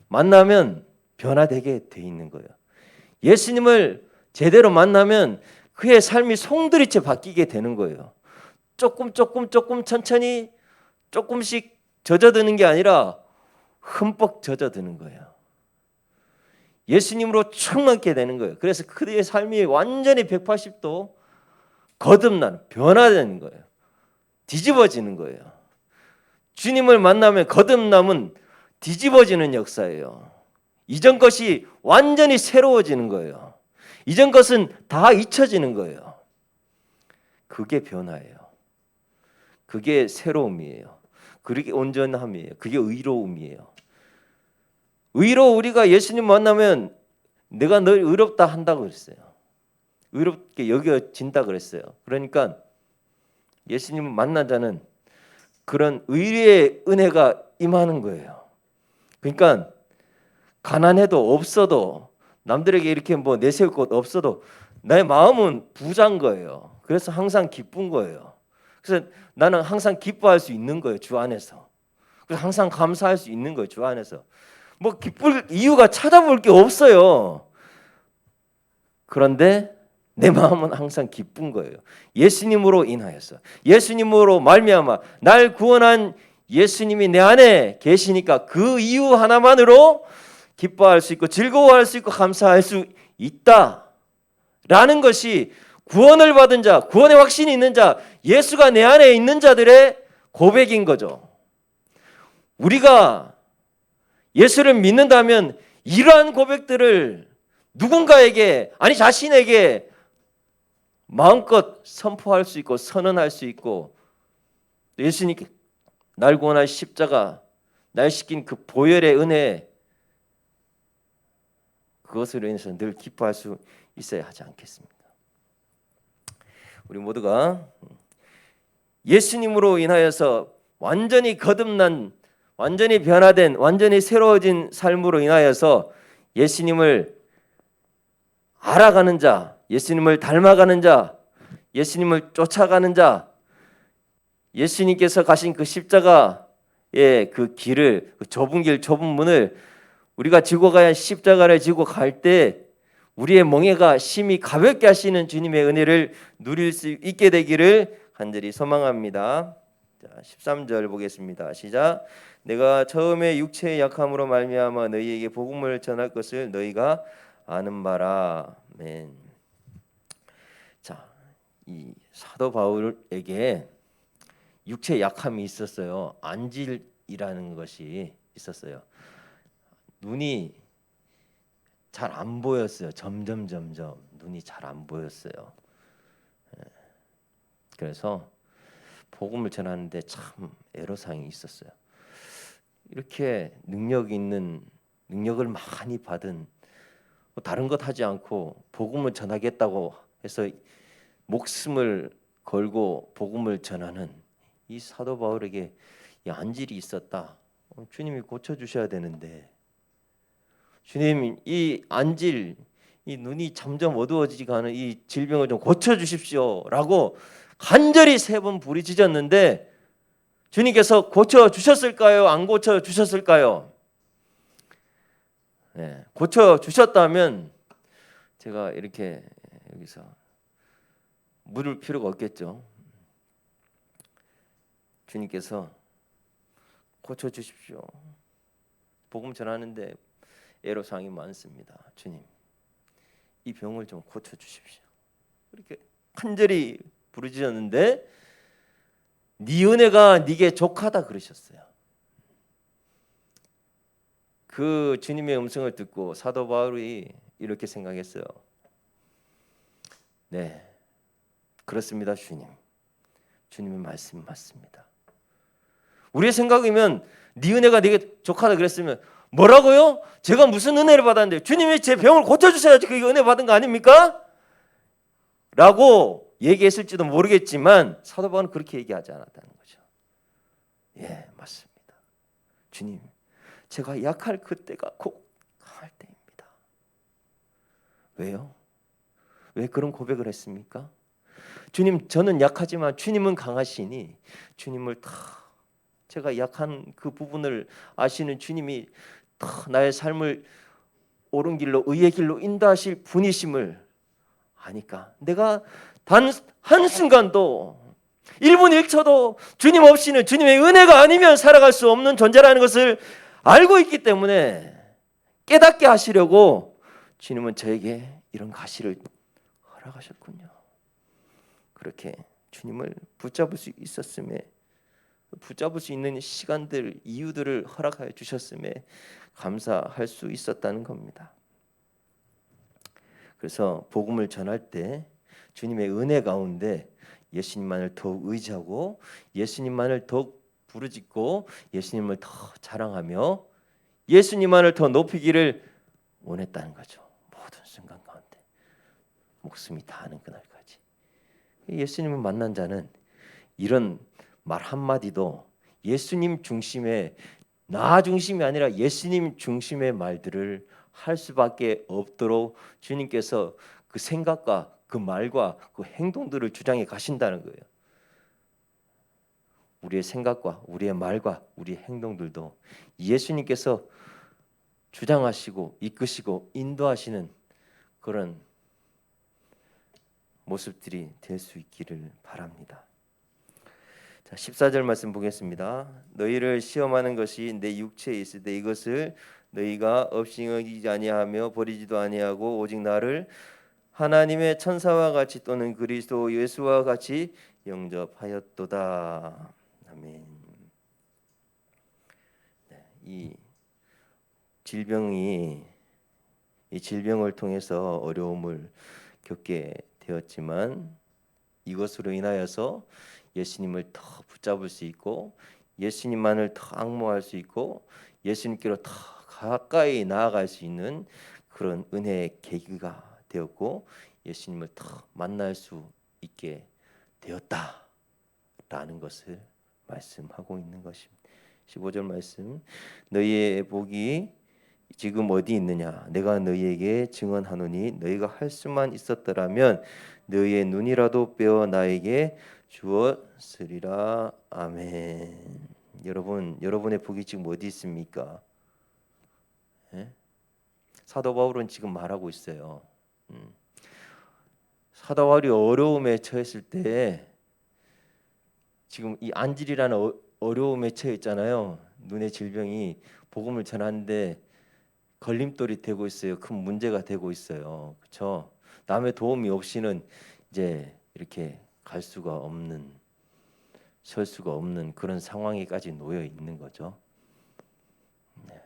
만나면 변화되게 돼 있는 거예요. 예수님을 제대로 만나면 그의 삶이 송두리째 바뀌게 되는 거예요. 조금 천천히 조금씩 젖어드는 게 아니라 흠뻑 젖어드는 거예요. 예수님으로 충만케 되는 거예요. 그래서 그의 삶이 완전히 180도 거듭나는 변화되는 거예요. 뒤집어지는 거예요. 주님을 만나면 거듭남은 뒤집어지는 역사예요. 이전 것이 완전히 새로워지는 거예요. 이전 것은 다 잊혀지는 거예요. 그게 변화예요. 그게 새로움이에요. 그게 온전함이에요. 그게 의로움이에요. 의로 우리가 예수님 만나면 내가 널 의롭다 한다고 그랬어요. 의롭게 여겨진다 그랬어요. 그러니까 예수님을 만난 자는 그런 의의 은혜가 임하는 거예요. 그러니까 가난해도 없어도 남들에게 이렇게 뭐 내세울 것 없어도 나의 마음은 부자인 거예요. 그래서 항상 기쁜 거예요. 그래서 나는 항상 기뻐할 수 있는 거예요. 주 안에서. 그래서 항상 감사할 수 있는 거예요. 주 안에서. 뭐 기쁠 이유가 찾아볼 게 없어요. 그런데 내 마음은 항상 기쁜 거예요. 예수님으로 인하여서 예수님으로 말미암아 날 구원한 예수님이 내 안에 계시니까 그 이유 하나만으로 기뻐할 수 있고 즐거워할 수 있고 감사할 수 있다라는 것이 구원을 받은 자, 구원의 확신이 있는 자, 예수가 내 안에 있는 자들의 고백인 거죠. 우리가 예수를 믿는다면 이러한 고백들을 누군가에게, 아니 자신에게 마음껏 선포할 수 있고 선언할 수 있고, 예수님께 날 구원할 십자가, 날 시킨 그 보혈의 은혜, 그것으로 인해서 늘 기뻐할 수 있어야 하지 않겠습니까? 우리 모두가 예수님으로 인하여서 완전히 거듭난, 완전히 변화된, 완전히 새로워진 삶으로 인하여서 예수님을 알아가는 자, 예수님을 닮아가는 자, 예수님을 쫓아가는 자, 예수님께서 가신 그 십자가의 그 길을, 그 좁은 길, 좁은 문을 우리가 지고 가야 십자가를 지고 갈 때 우리의 멍에가 심히 가볍게 하시는 주님의 은혜를 누릴 수 있게 되기를 간절히 소망합니다. 자, 13절 보겠습니다. 시작. 내가 처음에 육체의 약함으로 말미암아 너희에게 복음을 전할 것을 너희가 아는 바라. 아멘. 자, 이 사도 바울에게 육체의 약함이 있었어요. 안질이라는 것이 있었어요. 눈이 잘 안 보였어요. 점점 눈이 잘 안 보였어요. 그래서 복음을 전하는데 참 애로사항이 있었어요. 이렇게 능력 있는, 능력을 많이 받은, 다른 것 하지 않고 복음을 전하겠다고 해서 목숨을 걸고 복음을 전하는 이 사도 바울에게 이 안질이 있었다. 주님이 고쳐주셔야 되는데, 주님 이 안질, 이 눈이 점점 어두워지지가 않은 이 질병을 좀 고쳐주십시오라고 간절히 3번 부르짖었는데 주님께서 고쳐주셨을까요? 안 고쳐주셨을까요? 네, 고쳐주셨다면 제가 이렇게 여기서 물을 필요가 없겠죠. 주님께서 고쳐주십시오. 복음 전하는데 애로사항이 많습니다. 주님, 이 병을 좀 고쳐주십시오. 이렇게 간절히 부르짖었는데 네 은혜가 네게 족하다 그러셨어요. 그 주님의 음성을 듣고 사도 바울이 이렇게 생각했어요. 네, 그렇습니다, 주님. 주님의 말씀 맞습니다. 우리의 생각이면 네 은혜가 네게 족하다 그랬으면 뭐라고요? 제가 무슨 은혜를 받았는데 주님이 제 병을 고쳐주셔야지 그게 은혜 받은 거 아닙니까? 라고 얘기했을지도 모르겠지만 사도 바울은 그렇게 얘기하지 않았다는 거죠. 예, 맞습니다. 주님, 제가 약할 그때가 곧 강할 때입니다. 왜요? 왜 그런 고백을 했습니까? 주님, 저는 약하지만 주님은 강하시니 주님을 다, 제가 약한 그 부분을 아시는 주님이 다 나의 삶을 옳은 길로, 의의 길로 인도하실 분이심을 아니까 내가 단 한순간도 1분 1초도 주님 없이는, 주님의 은혜가 아니면 살아갈 수 없는 존재라는 것을 알고 있기 때문에 깨닫게 하시려고 주님은 저에게 이런 가시를 허락하셨군요. 그렇게 주님을 붙잡을 수 있었음에, 붙잡을 수 있는 시간들, 이유들을 허락하여 주셨음에 감사할 수 있었다는 겁니다. 그래서 복음을 전할 때 주님의 은혜 가운데 예수님만을 더욱 의지하고 예수님만을 더욱 부르짖고 예수님을 더 자랑하며 예수님만을 더 높이기를 원했다는 거죠. 모든 순간 가운데 목숨이 다하는 그날까지. 예수님을 만난 자는 이런 말 한마디도 예수님 중심의, 나 중심이 아니라 예수님 중심의 말들을 할 수밖에 없도록 주님께서 그 생각과 그 말과 그 행동들을 주장해 가신다는 거예요. 우리의 생각과 우리의 말과 우리의 행동들도 예수님께서 주장하시고 이끄시고 인도하시는 그런 모습들이 될 수 있기를 바랍니다. 자, 14절 말씀 보겠습니다. 너희를 시험하는 것이 내 육체에 있을 때 이것을 너희가 업신여기지 아니하며 버리지도 아니하고 오직 나를 하나님의 천사와 같이 또는 그리스도 예수와 같이 영접하였도다. 아멘. 이 질병을 통해서 어려움을 겪게 되었지만 이것으로 인하여서 예수님을 더 붙잡을 수 있고 예수님만을 더 앙모할 수 있고 예수님께로 더 가까이 나아갈 수 있는 그런 은혜의 계기가 되었고 예수님을 더 만날 수 있게 되었다라는 것을 말씀하고 있는 것입니다. 15절 말씀, 너희의 복이 지금 어디 있느냐? 내가 너희에게 증언하노니 너희가 할 수만 있었더라면 너희의 눈이라도 빼어 나에게 주었으리라. 아멘. 여러분의 복이 지금 어디 있습니까? 예? 사도 바울은 지금 말하고 있어요. 사도 바울이 어려움에 처했을 때 지금 이 안질이라는 어려움에 처해 있잖아요. 눈의 질병이 복음을 전하는데 걸림돌이 되고 있어요. 큰 문제가 되고 있어요. 그렇죠? 남의 도움이 없이는 이제 이렇게 갈 수가 없는, 설 수가 없는 그런 상황에까지 놓여 있는 거죠. 네.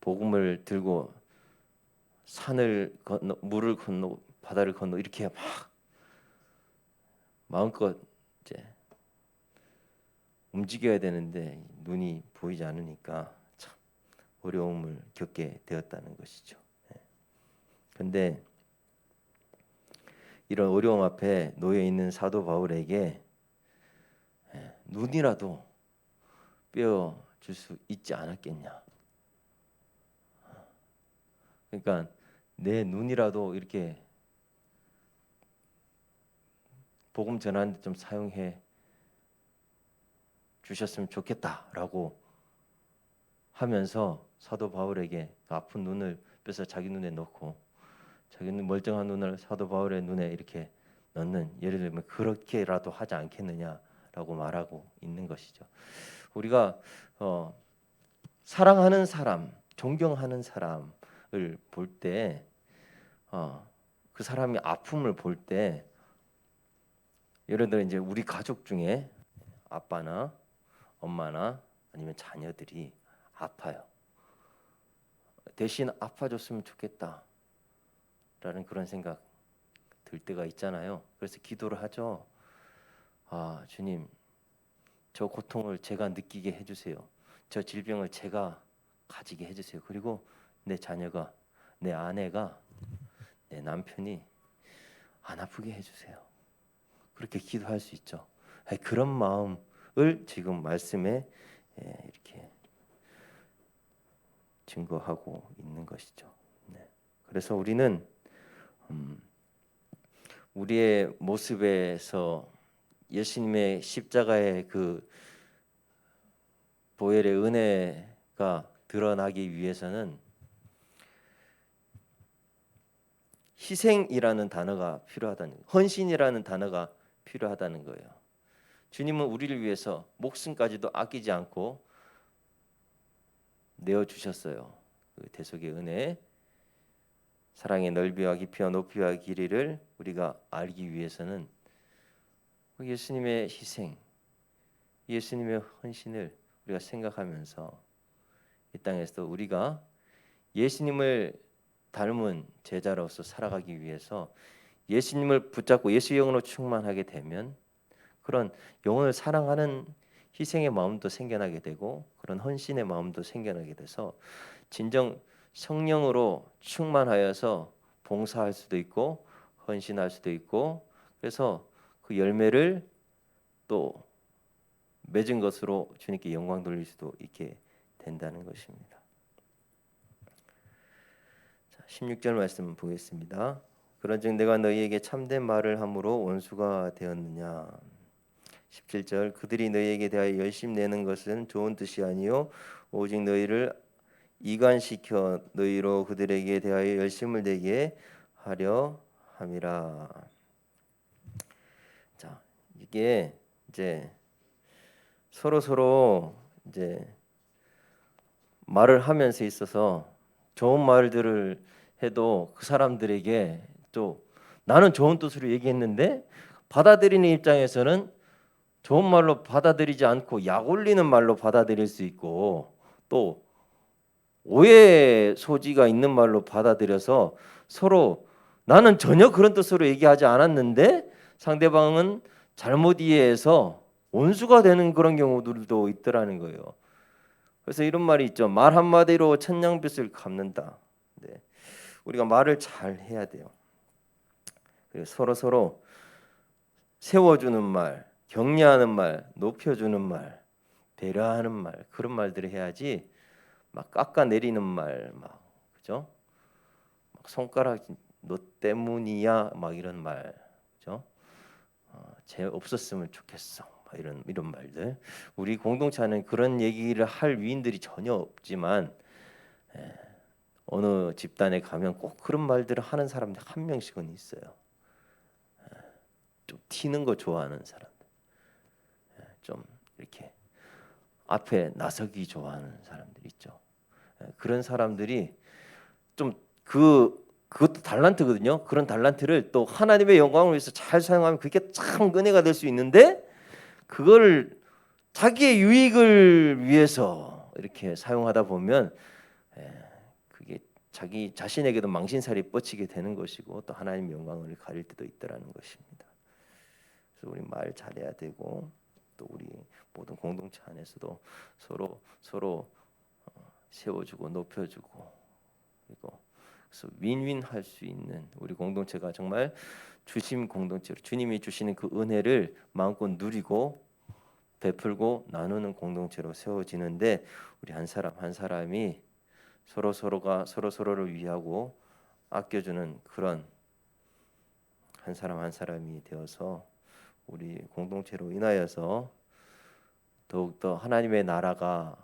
복음을 들고 산을 건너, 물을 건너, 바다를 건너 이렇게 막 마음껏 이제 움직여야 되는데 눈이 보이지 않으니까 참 어려움을 겪게 되었다는 것이죠. 그런데 이런 어려움 앞에 놓여 있는 사도 바울에게 눈이라도 빼어 줄 수 있지 않았겠냐. 그러니까 내 눈이라도 이렇게 복음 전하는 데 좀 사용해 주셨으면 좋겠다라고 하면서 사도 바울에게 아픈 눈을 빼서 자기 눈에 넣고 자기 눈 멀쩡한 눈을 사도 바울의 눈에 이렇게 넣는, 예를 들면 그렇게라도 하지 않겠느냐라고 말하고 있는 것이죠. 우리가 사랑하는 사람, 존경하는 사람을 볼 때, 그 사람이 아픔을 볼 때, 예를 들어 이제 우리 가족 중에 아빠나 엄마나 아니면 자녀들이 아파요. 대신 아파줬으면 좋겠다라는 그런 생각 들 때가 있잖아요. 그래서 기도를 하죠. 아, 주님, 저 고통을 제가 느끼게 해주세요. 저 질병을 제가 가지게 해주세요. 그리고 내 자녀가, 내 아내가, 내 남편이 안 아프게 해주세요. 그렇게 기도할 수 있죠. 그런 마음을 지금 말씀에 이렇게 증거하고 있는 것이죠. 네. 그래서 우리는 우리의 모습에서 예수님의 십자가의 그 보혈의 은혜가 드러나기 위해서는 희생이라는 단어가 필요하다는, 헌신이라는 단어가 필요하다는 거예요. 주님은 우리를 위해서 목숨까지도 아끼지 않고 내어 주셨어요. 그 대속의 은혜, 사랑의 넓이와 깊이와 높이와 길이를 우리가 알기 위해서는 예수님의 희생, 예수님의 헌신을 우리가 생각하면서 이 땅에서 우리가 예수님을 닮은 제자로서 살아가기 위해서 예수님을 붙잡고 예수의 영으로 충만하게 되면 그런 영혼을 사랑하는 희생의 마음도 생겨나게 되고 그런 헌신의 마음도 생겨나게 돼서 진정 성령으로 충만하여서 봉사할 수도 있고 헌신할 수도 있고, 그래서 그 열매를 또 맺은 것으로 주님께 영광 돌릴 수도 있게 된다는 것입니다. 자, 16절 말씀 보겠습니다. 그런즉 내가 너희에게 참된 말을 함으로 원수가 되었느냐. 17절, 그들이 너희에게 대하여 열심 내는 것은 좋은 뜻이 아니요 오직 너희를 이간시켜 너희로 그들에게 대하여 열심을 내게 하려 함이라. 자, 이게 이제 서로 이제 말을 하면서 있어서 좋은 말들을 해도 그 사람들에게 또 나는 좋은 뜻으로 얘기했는데 받아들이는 입장에서는 좋은 말로 받아들이지 않고 약 올리는 말로 받아들일 수 있고, 또 오해 소지가 있는 말로 받아들여서 서로 나는 전혀 그런 뜻으로 얘기하지 않았는데 상대방은 잘못 이해해서 원수가 되는 그런 경우들도 있더라는 거예요. 그래서 이런 말이 있죠. 말 한마디로 천냥빚을 갚는다. 네. 우리가 말을 잘 해야 돼요. 그리고 서로 세워주는 말, 격려하는 말, 높여주는 말, 배려하는 말, 그런 말들을 해야지 막 깎아내리는 말, 막 그죠? 막 손가락 너 때문이야, 막 이런 말, 그죠? 쟤 없었으면 좋겠어, 막 이런 말들. 우리 공동체 안에 그런 얘기를 할 위인들이 전혀 없지만 어느 집단에 가면 꼭 그런 말들을 하는 사람들 한 명씩은 있어요. 좀 튀는 거 좋아하는 사람들, 좀 이렇게 앞에 나서기 좋아하는 사람들 있죠. 그런 사람들이 좀 그것도 달란트거든요. 그런 달란트를 또 하나님의 영광을 위해서 잘 사용하면 그게 참 은혜가 될 수 있는데 그걸 자기의 유익을 위해서 이렇게 사용하다 보면 그게 자기 자신에게도 망신살이 뻗치게 되는 것이고 또 하나님 영광을 가릴 때도 있다라는 것입니다. 그래서 우리 말 잘해야 되고 또 우리 모든 공동체 안에서도 서로 세워주고 높여주고 그리고 그래서 윈윈 할 수 있는 우리 공동체가 정말 주심 공동체로 주님이 주시는 그 은혜를 마음껏 누리고 베풀고 나누는 공동체로 세워지는데 우리 한 사람 한 사람이 서로가 서로를 위하고 아껴주는 그런 한 사람 한 사람이 되어서 우리 공동체로 인하여서 더욱더 하나님의 나라가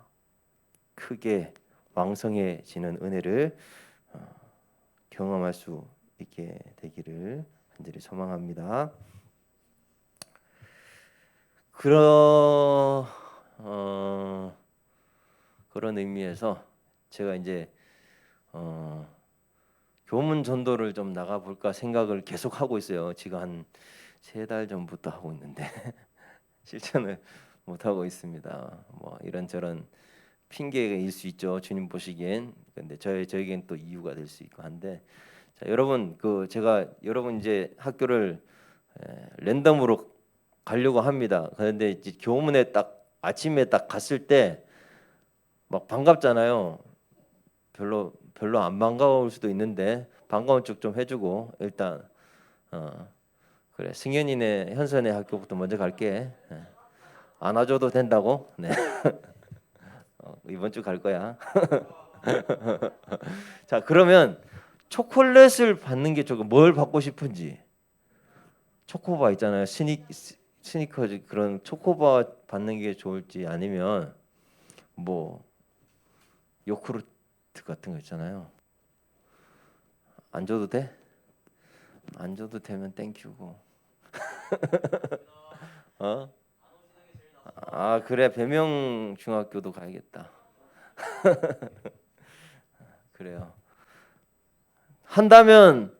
크게 왕성해지는 은혜를 경험할 수 있게 되기를 간절히 소망합니다. 그런 의미에서 제가 이제 교문 전도를 좀 나가 볼까 생각을 계속 하고 있어요. 지금 한 3달 전부터 하고 있는데 실천을 못 하고 있습니다. 뭐 이런저런 핑계일 수 있죠. 주님 보시기엔. 근데 저에겐 또 이유가 될 수 있고 한데 자, 여러분 제가 여러분 이제 학교를 랜덤으로 가려고 합니다. 그런데 이제 교문에 딱 아침에 딱 갔을 때 막 반갑잖아요. 별로 안 반가울 수도 있는데 반가운 척 좀 해주고 일단 그래 승현이네 현선의 학교부터 먼저 갈게. 안아줘도 된다고? 네. 이번 주 갈 거야. 자 그러면 초콜릿을 받는 게 조금 뭘 받고 싶은지 초코바 있잖아요. 스니커즈 그런 초코바 받는 게 좋을지 아니면 뭐 요구르트 같은 거 있잖아요. 안 줘도 돼? 안 줘도 되면 땡큐고. 어? 아 그래 배명 중학교도 가야겠다. 그래요. 한다면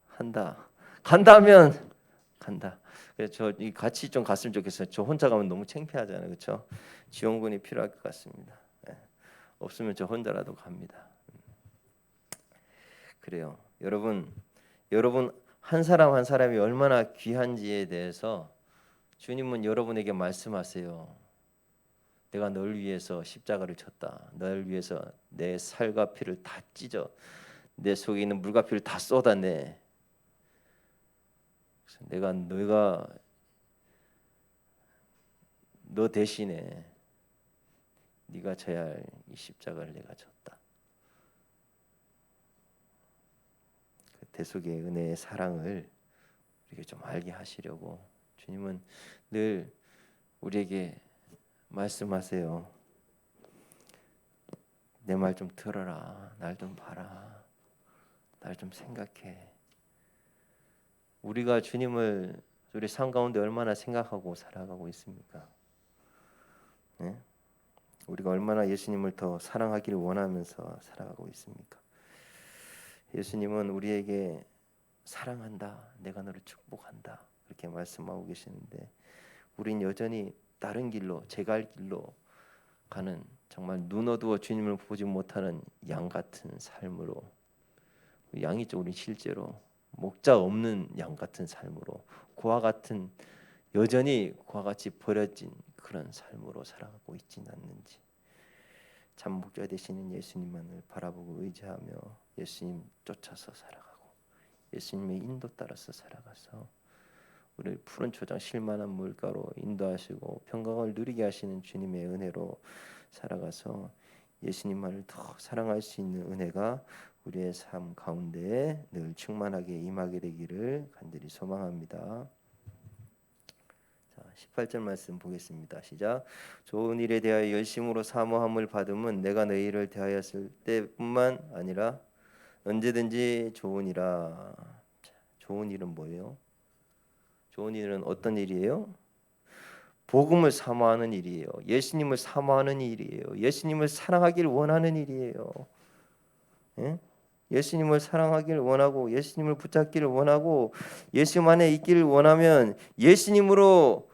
한다. 간다면 간다. 그래서 저 같이 좀 갔으면 좋겠어요. 저 혼자 가면 너무 창피하잖아요, 그렇죠? 지원군이 필요할 것 같습니다. 예. 없으면 저 혼자라도 갑니다. 그래요. 여러분 한 사람 한 사람이 얼마나 귀한지에 대해서 주님은 여러분에게 말씀하세요. 내가 널 위해서 십자가를 쳤다. 널 위해서 내 살과 피를 다 찢어 내 속에 있는 물과 피를 다 쏟아내. 그래서 너가 너 대신에 네가 져야 할 이 십자가를 내가 졌다. 그 대속의 은혜의 사랑을 우리에게 좀 알게 하시려고 주님은 늘 우리에게 말씀하세요. 내 말 좀 들어라. 날 좀 봐라. 날 좀 생각해. 우리가 주님을 우리 삶 가운데 얼마나 생각하고 살아가고 있습니까? 네? 우리가 얼마나 예수님을 더 사랑하기를 원하면서 살아가고 있습니까? 예수님은 우리에게 사랑한다. 내가 너를 축복한다. 그렇게 말씀하고 계시는데 우린 여전히 다른 길로, 제갈 길로 가는, 정말 눈 어두워 주님을 보지 못하는 양 같은 삶으로, 양이죠. 우리 실제로 목자 없는 양 같은 삶으로, 그와 같은, 여전히 그와 같이 버려진 그런 삶으로 살아가고 있지는 않는지, 참 목자 되시는 예수님만을 바라보고 의지하며 예수님 쫓아서 살아가고 예수님의 인도 따라서 살아가서 우리 푸른 초장 쉴만한 물가로 인도하시고 평강을 누리게 하시는 주님의 은혜로 살아가서 예수님만을 더 사랑할 수 있는 은혜가 우리의 삶 가운데 늘 충만하게 임하게 되기를 간절히 소망합니다. 자, 18절 말씀 보겠습니다. 시작. 좋은 일에 대하여 열심으로 사모함을 받음은 내가 너희를 대하였을 때뿐만 아니라 언제든지 좋으니라. 자, 좋은 일은 뭐예요? 좋은 일은 어떤 일이에요? 복음을 사모하는 일이에요. 예수님을 사모하는 일이에요. 예수님을 사랑하길 원하는 일이에요. 예? 예수님을 사랑하기를 원하고 예수님을 붙잡기를 원하고 예수 안에 있기를 원하면 예수님으로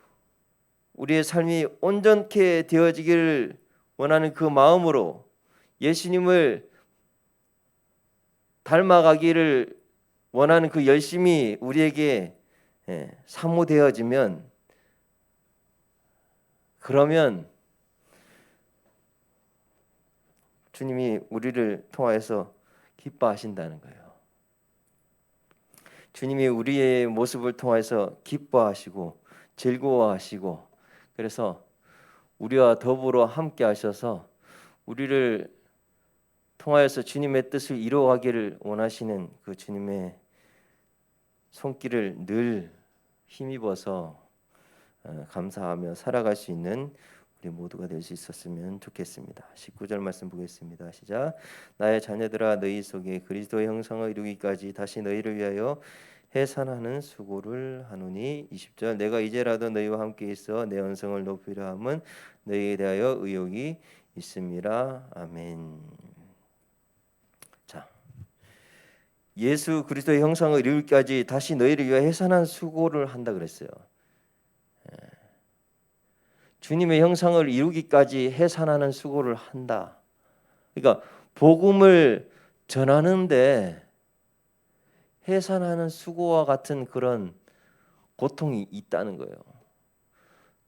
우리의 삶이 온전케 되어지기를 원하는 그 마음으로 예수님을 닮아가기를 원하는 그 열심이 우리에게 사모되어지면, 그러면 주님이 우리를 통하여서 기뻐하신다는 거예요. 주님이 우리의 모습을 통해서 기뻐하시고 즐거워하시고, 그래서 우리와 더불어 함께 하셔서 우리를 통하여서 주님의 뜻을 이루어가기를 원하시는 그 주님의 손길을 늘 힘입어서 감사하며 살아갈 수 있는 우리 모두가 될 수 있었으면 좋겠습니다. 19절 말씀 보겠습니다. 시작. 나의 자녀들아 너희 속에 그리스도의 형상을 이루기까지 다시 너희를 위하여 해산하는 수고를 하노니. 20절. 내가 이제라도 너희와 함께 있어 내 언성을 높이려 함은 너희에 대하여 의욕이 있음이라. 아멘. 자, 예수 그리스도의 형상을 이루기까지 다시 너희를 위하여 해산한 수고를 한다 그랬어요. 주님의 형상을 이루기까지 해산하는 수고를 한다. 그러니까 복음을 전하는데 해산하는 수고와 같은 그런 고통이 있다는 거예요.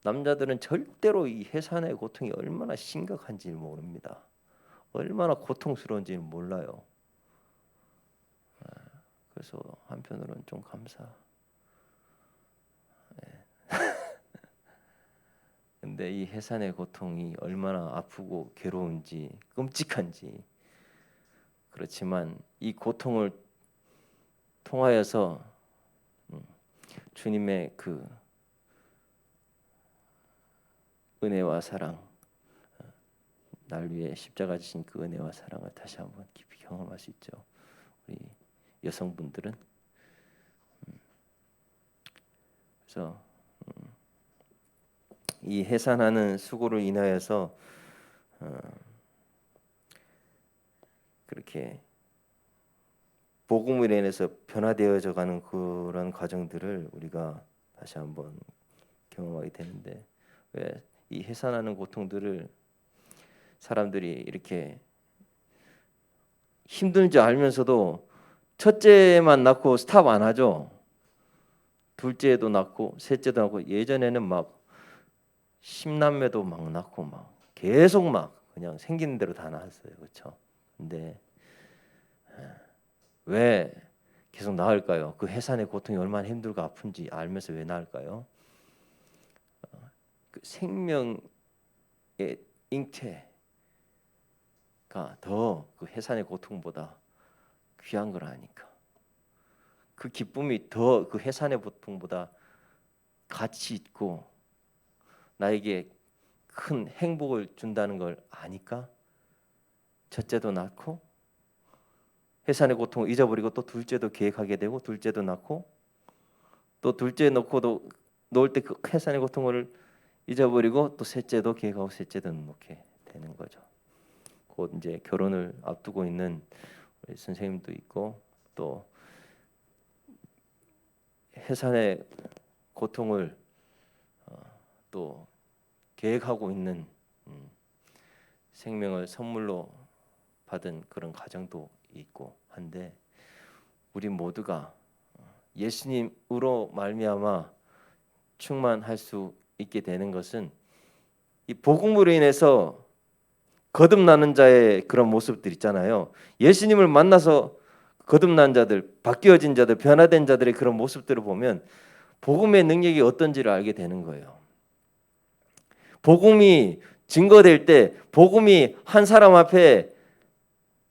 남자들은 절대로 이 해산의 고통이 얼마나 심각한지 모릅니다. 얼마나 고통스러운지 몰라요. 그래서 한편으로는 좀 감사. 근데 이 해산의 고통이 얼마나 아프고 괴로운지 끔찍한지, 그렇지만 이 고통을 통하여서 주님의 그 은혜와 사랑, 날 위해 십자가 지신 그 은혜와 사랑을 다시 한번 깊이 경험할 수 있죠. 우리 여성분들은. 그래서 이 해산하는 수고를 인하여서 그렇게 복음으로 인해서 변화되어져 가는 그런 과정들을 우리가 다시 한번 경험하게 되는데, 왜 이 해산하는 고통들을 사람들이 이렇게 힘들지 알면서도 첫째만 낳고 스탑 안 하죠. 둘째도 낳고 셋째도 낳고, 예전에는 막 10남매도 막 낳고 막 계속 막 그냥 생기는 대로 다 낳았어요. 그렇죠? 근데 왜 계속 낳을까요? 그 해산의 고통이 얼마나 힘들고 아픈지 알면서 왜 낳을까요? 그 생명의 잉태가 더 그 해산의 고통보다 귀한 걸 아니까, 그 기쁨이 더 그 해산의 고통보다 가치 있고 나에게 큰 행복을 준다는 걸 아니까 첫째도 낳고 해산의 고통을 잊어버리고 또 둘째도 계획하게 되고, 둘째도 낳고 또 둘째 놓고도 놓을 때 그 해산의 고통을 잊어버리고 또 셋째도 계획하고 셋째도 놓게 되는 거죠. 곧 이제 결혼을 앞두고 있는 우리 선생님도 있고, 또 해산의 고통을 또 계획하고 있는 생명을 선물로 받은 그런 가정도 있고 한데, 우리 모두가 예수님으로 말미암아 충만할 수 있게 되는 것은 이 복음으로 인해서 거듭나는 자의 그런 모습들 있잖아요. 예수님을 만나서 거듭난 자들, 바뀌어진 자들, 변화된 자들의 그런 모습들을 보면 복음의 능력이 어떤지를 알게 되는 거예요. 복음이 증거될 때, 복음이 한 사람 앞에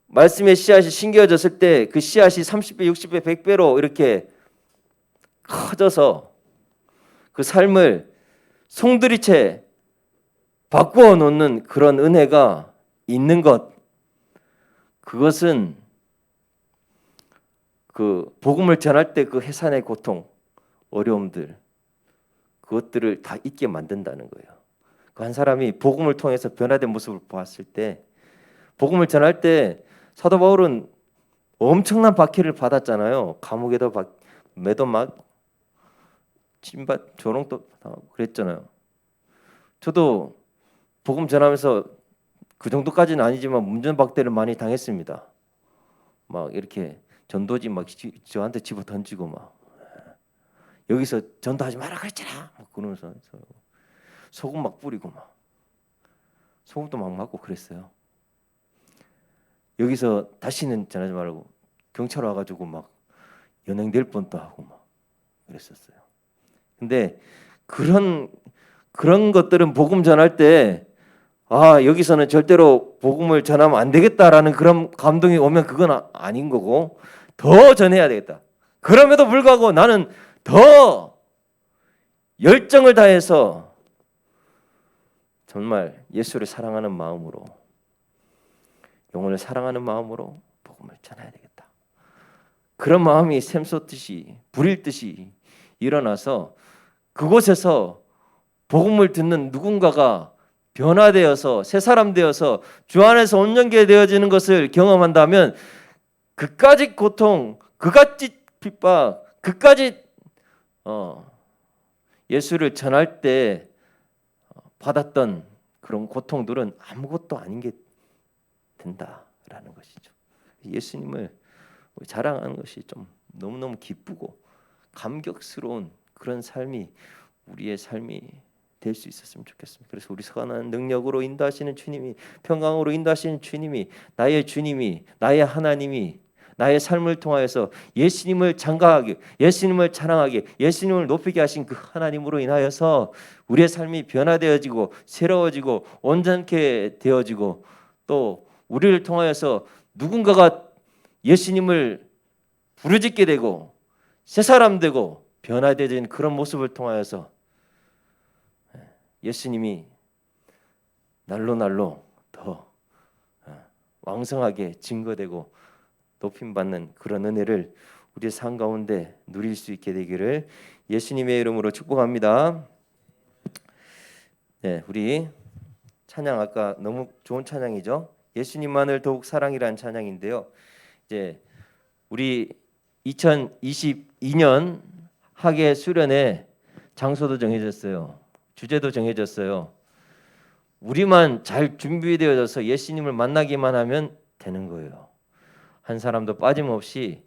말씀의 씨앗이 심겨졌을 때 그 씨앗이 30배, 60배, 100배로 이렇게 커져서 그 삶을 송두리째 바꾸어 놓는 그런 은혜가 있는 것, 그것은 그 복음을 전할 때 그 해산의 고통, 어려움들, 그것들을 다 잊게 만든다는 거예요. 그 한 사람이 복음을 통해서 변화된 모습을 보았을 때, 복음을 전할 때 사도 바울은 엄청난 박해를 받았잖아요. 감옥에도 매도 막 침받 조롱도 당하고 그랬잖아요. 저도 복음 전하면서 그 정도까지는 아니지만 문전박대를 많이 당했습니다. 막 이렇게 전도지 막 저한테 집어 던지고 막, 여기서 전도하지 마라 그랬잖아 막 그러면서 소금 막 뿌리고 막 소금도 막 맞고 그랬어요. 여기서 다시는 전하지 말라고 경찰 와가지고 막 연행될 뻔도 하고 막 그랬었어요. 근데 그런 것들은 복음 전할 때 여기서는 절대로 복음을 전하면 안 되겠다라는 그런 감동이 오면 그건 아닌 거고, 더 전해야 되겠다. 그럼에도 불구하고 나는 더 열정을 다해서 정말 예수를 사랑하는 마음으로, 영혼을 사랑하는 마음으로 복음을 전해야 되겠다. 그런 마음이 샘솟듯이 불일 듯이 일어나서 그곳에서 복음을 듣는 누군가가 변화되어서 새 사람 되어서 주 안에서 온전케 되어지는 것을 경험한다면, 그까지 고통, 그까지 핍박, 그까지 예수를 전할 때 받았던 그런 고통들은 아무것도 아닌 게 된다라는 것이죠. 예수님을 자랑하는 것이 좀 너무너무 기쁘고 감격스러운 그런 삶이 우리의 삶이 될 수 있었으면 좋겠습니다. 그래서 우리 선한 능력으로 인도하시는 주님이, 평강으로 인도하시는 주님이, 나의 주님이, 나의 하나님이 나의 삶을 통하여서 예수님을 장가하게, 예수님을 자랑하게, 예수님을 높이게 하신 그 하나님으로 인하여서 우리의 삶이 변화되어지고 새로워지고 온전케 되어지고, 또 우리를 통하여서 누군가가 예수님을 부르짖게 되고 새 사람 되고 변화되어진 그런 모습을 통하여서 예수님이 날로 더 왕성하게 증거되고 높임받는 그런 은혜를 우리의 삶 가운데 누릴 수 있게 되기를 예수님의 이름으로 축복합니다. 네, 우리 찬양 아까 너무 좋은 찬양이죠. 예수님만을 더욱 사랑이라는 찬양인데요. 이제 우리 2022년 학예 수련회 장소도 정해졌어요. 주제도 정해졌어요. 우리만 잘 준비되어져서 예수님을 만나기만 하면 되는 거예요. 한 사람도 빠짐없이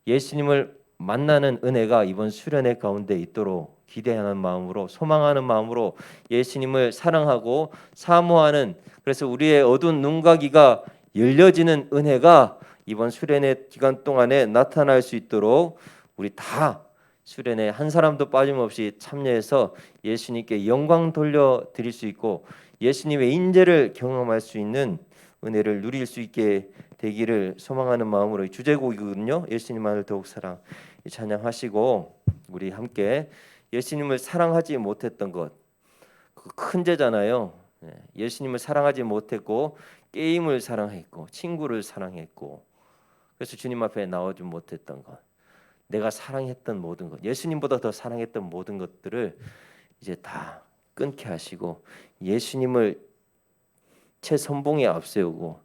예수님을 만나는 은혜가 이번 수련회 가운데 있도록 기대하는 마음으로, 소망하는 마음으로 예수님을 사랑하고 사모하는, 그래서 우리의 어두운 눈가기가 열려지는 은혜가 이번 수련회 기간 동안에 나타날 수 있도록 우리 다 수련회 한 사람도 빠짐없이 참여해서 예수님께 영광 돌려드릴 수 있고 예수님의 인재를 경험할 수 있는 은혜를 누릴 수 있게 되기를 소망하는 마음으로, 주제곡이거든요. 예수님만을 더욱 사랑 찬양하시고 우리 함께 예수님을 사랑하지 못했던 것, 그 큰 죄잖아요. 예수님을 사랑하지 못했고 게임을 사랑했고 친구를 사랑했고, 그래서 주님 앞에 나오지 못했던 것, 내가 사랑했던 모든 것, 예수님보다 더 사랑했던 모든 것들을 이제 다 끊게 하시고 예수님을 최선봉에 앞세우고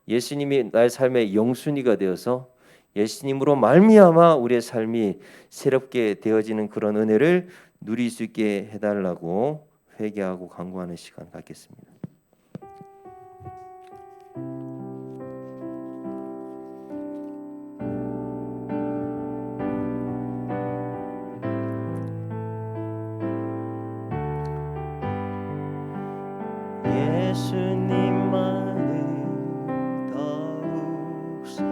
예수님이 나의 삶의 영순위가 되어서 예수님으로 말미암아 우리의 삶이 새롭게 되어지는 그런 은혜를 누릴 수 있게 해달라고 회개하고 간구하는 시간 갖겠습니다. 예수님만을 더욱 사랑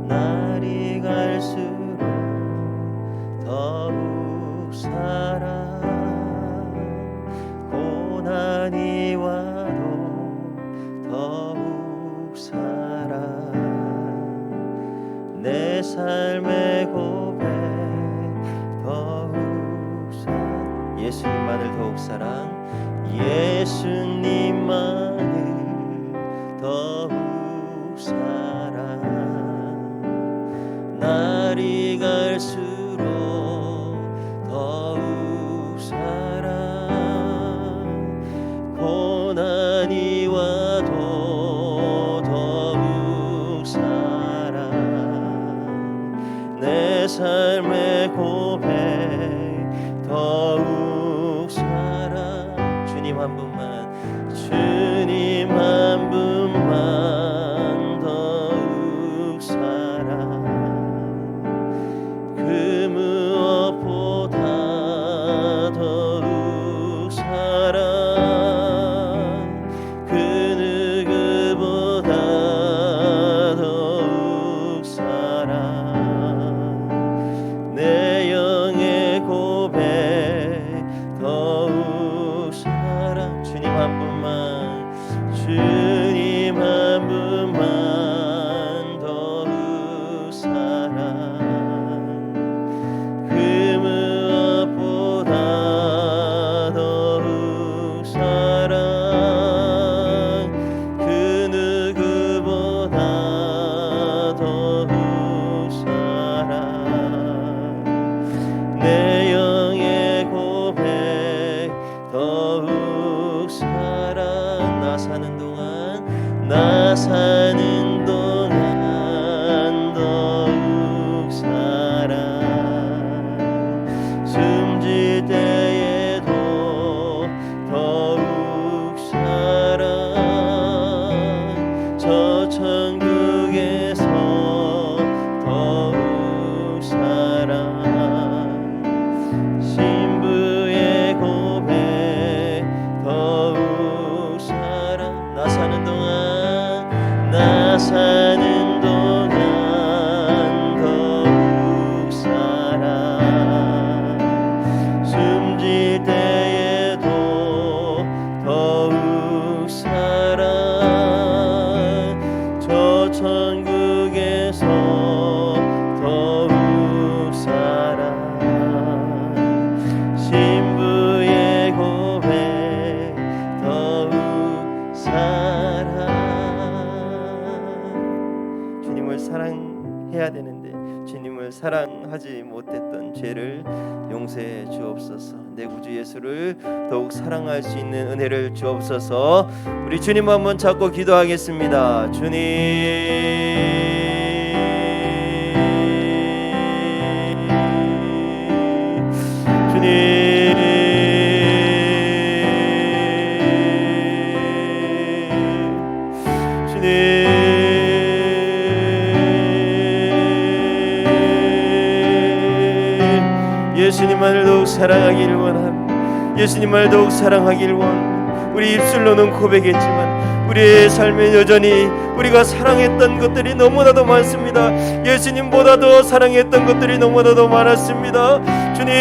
날이 갈수록 더욱 사랑 고난이 와도 더욱 사랑 내 삶의 고백 더욱 사랑 예수님만을 더욱 사랑 예수님만을 더욱 사랑 날이 갈수록 더욱 사랑 고난이 와도 더욱 사랑 내 삶의 고백 더욱 사랑 주님 한 분만 주님 한 분만 더욱 사랑 그 무엇보다 더욱 사랑 그 누구보다 더욱 사랑 내 영의 고백 더욱 사랑 주님 한 분만 주님 한 분만 더욱 사랑 그 무엇보다 더욱 사랑 그 누구보다 더욱 사랑 내 영의 고백 더욱 사랑 나 사는 동안 더욱 사랑 숨질 때에도 더욱 사랑 저 천국에서 더욱 사랑 신부의 고백 더욱 사랑 나 사는 동안 더욱 사랑 숨질 때에도 더욱 사랑 저 천국에서 더욱 사랑 신부의 고백 더욱 사랑 주님을 사랑해야 되는데 주님을 사랑하지 못했던 죄를 용서해 주옵소서. 내 구주 예수를 더욱 사랑할 수 있는 은혜를 주옵소서. 우리 주님 한번 잡고 기도하겠습니다. 예수님만을 더욱 사랑하길 원함. 예수님만을 더욱 사랑하길 원. 우리 입술로는 고백했지만 우리의 삶에 여전히 우리가 사랑했던 것들이 너무나도 많습니다. 예수님보다 더 사랑했던 것들이 너무나도 많았습니다. 주님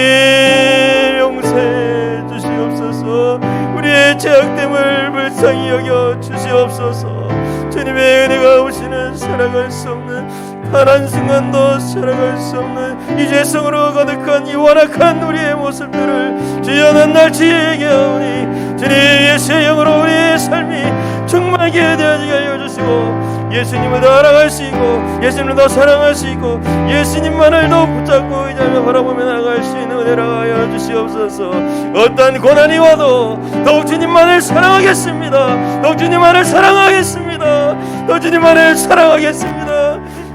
용서해 주시옵소서. 우리의 죄악됨을 불쌍히 여겨 주시옵소서. 주님의 은혜가 오시는 살아갈 수 없는 단 한순간도 살아갈 수 없는 이 죄성으로 가득한 이 완악한 우리의 모습들을 주여 낱날치 하오니 주님 예수의 영으로 우리의 삶이 충만하게 되어지게 하여 주시고 예수님을 더 알아갈 수 있고 예수님을 더 사랑할 수 있고 예수님만을 더 붙잡고 의지하며 바라보며 나아갈 수 있는 은혜를 하여 주시옵소서. 어떠한 고난이 와도 더욱 주님만을 사랑하겠습니다. 더욱 주님만을 사랑하겠습니다. 더욱 주님만을 사랑하겠습니다.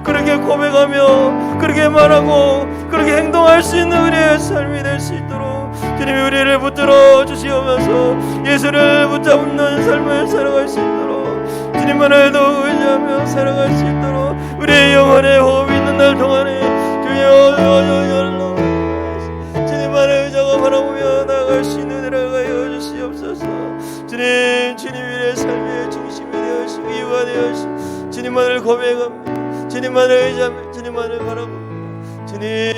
그렇게 고백하며 그렇게 말하고 그렇게 행동할 수 있는 우리의 삶이 될 수 있도록 주님의 살아갈 수 있도록 우리의 영혼의 호흡이 있는 날 동안에 주님만의 의자가 바라보며 나아갈 수 있는 은혜를 하여 주시옵소서. 주님 우리의 삶의 중심이 되어주시고 이유가 되어주시고 주님만을 고백합니다. 주님만을 의지하며 주님만을 바라봅니다. 주님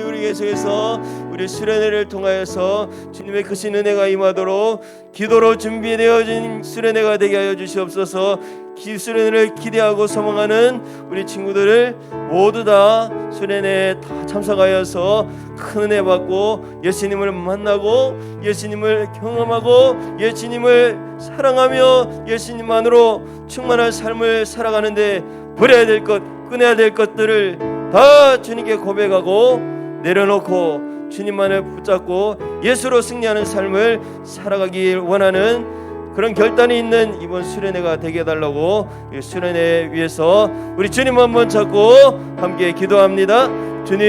우리 계속해서 우리 수련회를 통하여서 주님의 크신 은혜가 임하도록 기도로 준비되어진 수련회가 되게 하여 주시옵소서. 수련회를 기대하고 소망하는 우리 친구들을 모두 다 수련회에 다 참석하여서 큰 은혜 받고 예수님을 만나고 예수님을 경험하고 예수님을 사랑하며 예수님만으로 충만한 삶을 살아가는데 버려야 될 것, 끊어야 될 것들을 다 주님께 고백하고 내려놓고 주님만을 붙잡고 예수로 승리하는 삶을 살아가길 원하는 그런 결단이 있는 이번 수련회가 되게 해달라고 이 수련회 위해서 우리 주님 한번 찾고 함께 기도합니다. 주님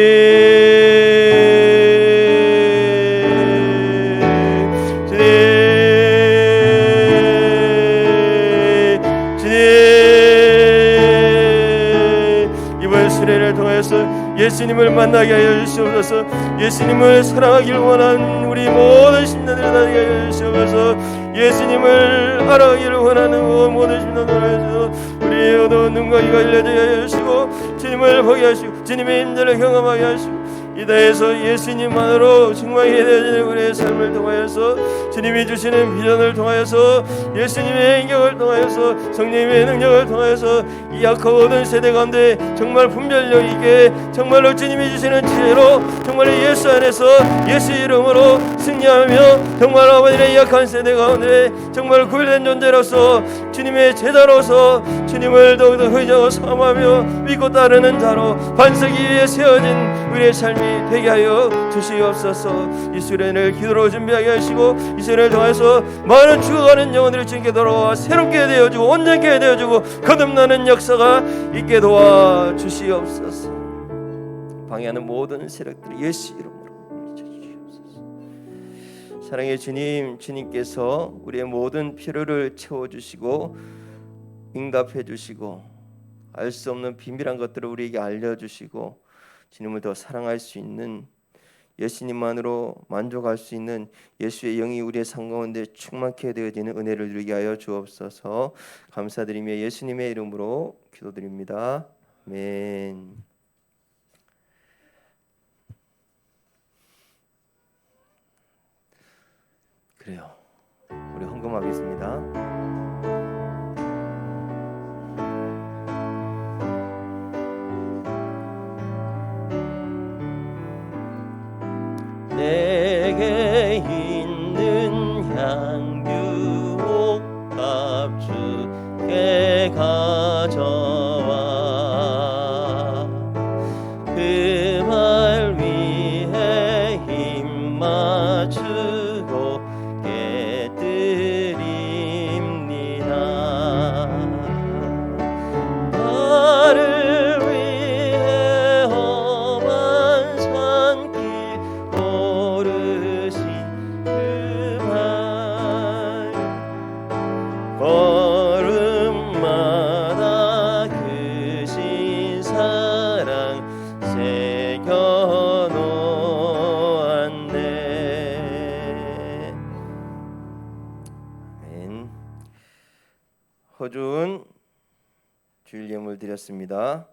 이번 수련회를 통해서 예수님을 만나게 하여 주시옵소서. 예수님을 사랑하길 원하는 우리 모든 신자들을 나게 하여 주시옵소서. 예수님을 알아가기를 원하는 모든 신자들을 하여 우리의 어두운 눈과 귀가 열려지게 하여 주시고 주님을 보게 하시고 주님의 임재를 경험하게 하시고 이 땅에서 예수님만으로 충만하게 되어지는 우리의 삶을 통하여서 주님이 주시는 비전을 통하여서 예수님의 인격을 통하여서 성령님의 능력을 통하여서 이 약하고 어두운 세대 가운데 정말 분별력 있게 정말로 주님이 주시는 지혜로 정말 예수 안에서 예수 이름으로 승리하며 정말 아버지의 약한 세대 가운데 정말 구별된 존재로서 주님의 제자로서 주님을 더욱더 의지하고 사모하며 믿고 따르는 자로 반석이 위에 세워진 우리의 삶이 되게 하여 주시옵소서. 이 수련을 기도로 준비하게 하시고 이 수련을 통해서 많은 죽어가는 영혼들이 주님께 돌아와 새롭게 되어주고 온전케 되어주고 거듭나는 역사가 있게 도와 주시옵소서. 방해하는 모든 세력들이 예수 이름으로 물리쳐주시옵소서. 사랑의 주님, 주님께서 우리의 모든 필요를 채워주시고 응답해주시고 알 수 없는 비밀한 것들을 우리에게 알려주시고 주님을 더 사랑할 수 있는 예수님만으로 만족할 수 있는 예수의 영이 우리의 삶 가운데 충만케 되어지는 은혜를 누리게 하여 주옵소서. 감사드리며 예수님의 이름으로 기도드립니다. 아멘. 그래요. 우리 헌금하겠습니다. 내게 있는 향유 옥합 주께 가져와 그 말 위에 힘 맞추고 깨뜨립니다. 나를 위해 험한 산길 오르신 그 말 걸음마다 크신 사랑 새겨놓았네. 아멘. 허준 주일 예물 드렸습니다.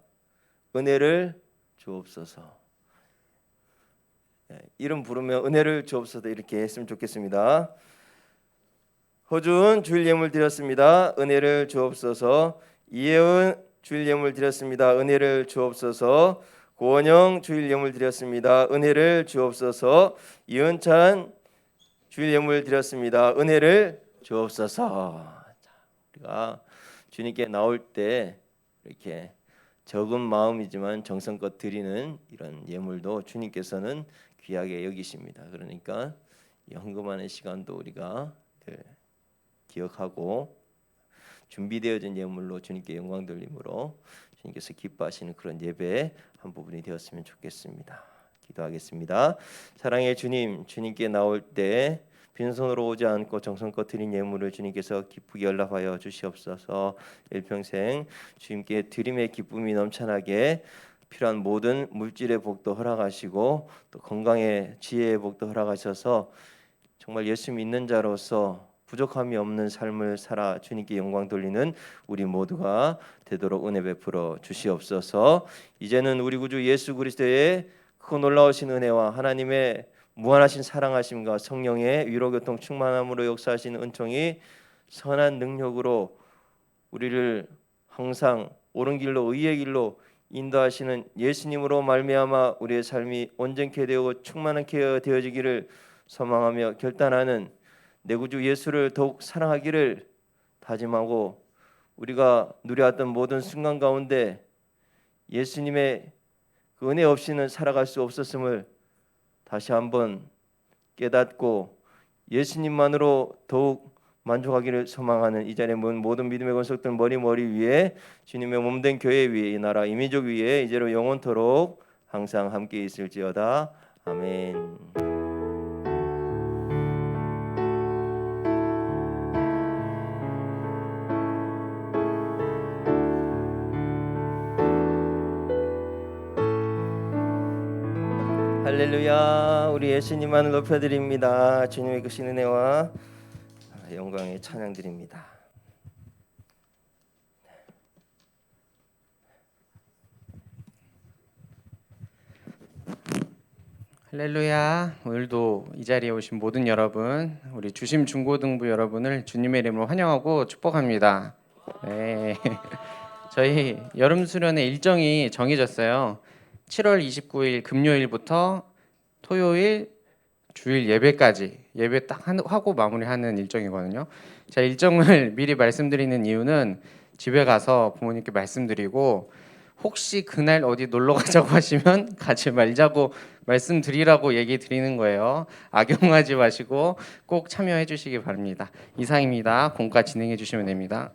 은혜를 주옵소서. 이름 부르며 은혜를 주옵소서 이렇게 했으면 좋겠습니다. 허준 주일 예물 드렸습니다. 은혜를 주옵소서. 이혜은 주일 예물 드렸습니다. 은혜를 주옵소서. 고원영 주일 예물 드렸습니다. 은혜를 주옵소서. 이은찬 주일 예물 드렸습니다. 은혜를 주옵소서. 우리가 주님께 나올 때 이렇게 적은 마음이지만 정성껏 드리는 이런 예물도 주님께서는 귀하게 여기십니다. 그러니까 이 헌금하는 시간도 우리가 기억하고 준비되어진 예물로 주님께 영광 돌림으로 주님께서 기뻐하시는 그런 예배 한 부분이 되었으면 좋겠습니다. 기도하겠습니다. 사랑의 주님, 주님께 나올 때 빈손으로 오지 않고 정성껏 드린 예물을 주님께서 기쁘게 연락하여 주시옵소서. 일평생 주님께 드림의 기쁨이 넘쳐나게 필요한 모든 물질의 복도 허락하시고 또 건강의 지혜의 복도 허락하셔서 정말 예수 믿는 자로서 부족함이 없는 삶을 살아 주님께 영광 돌리는 우리 모두가 되도록 은혜 베풀어 주시옵소서. 이제는 우리 구주 예수 그리스도의 크고 놀라우신 은혜와 하나님의 무한하신 사랑하심과 성령의 위로교통 충만함으로 역사하시는 은총이 선한 능력으로 우리를 항상 옳은 길로 의의 길로 인도하시는 예수님으로 말미암아 우리의 삶이 온전케 되고 충만하게 되어지기를 소망하며 결단하는 내 구주 예수를 더욱 사랑하기를 다짐하고 우리가 누려왔던 모든 순간 가운데 예수님의 그 은혜 없이는 살아갈 수 없었음을 다시 한번 깨닫고 예수님만으로 더욱 만족하기를 소망하는 이 자리에 모든 믿음의 권속들 머리 위에 주님의 몸된 교회 위에 이 나라 이민족 위에 이제로 영원토록 항상 함께 있을지어다. 아멘. 할렐루야. 우리 예수님만을 높여드립니다. 주님의 크신 은혜와 영광의 찬양드립니다. 할렐루야. 오늘도 이 자리에 오신 모든 여러분, 우리 주심 중고등부 여러분을 주님의 이름으로 환영하고 축복합니다. 네. 저희 여름 수련회 일정이 정해졌어요. 7월 29일 금요일부터 토요일 주일 예배까지 예배 딱 하고 마무리하는 일정이거든요. 자, 일정을 미리 말씀드리는 이유는 집에 가서 부모님께 말씀드리고 혹시 그날 어디 놀러 가자고 하시면 가지 말자고 말씀드리라고 얘기 드리는 거예요. 악용하지 마시고 꼭 참여해 주시기 바랍니다. 이상입니다. 공과 진행해 주시면 됩니다.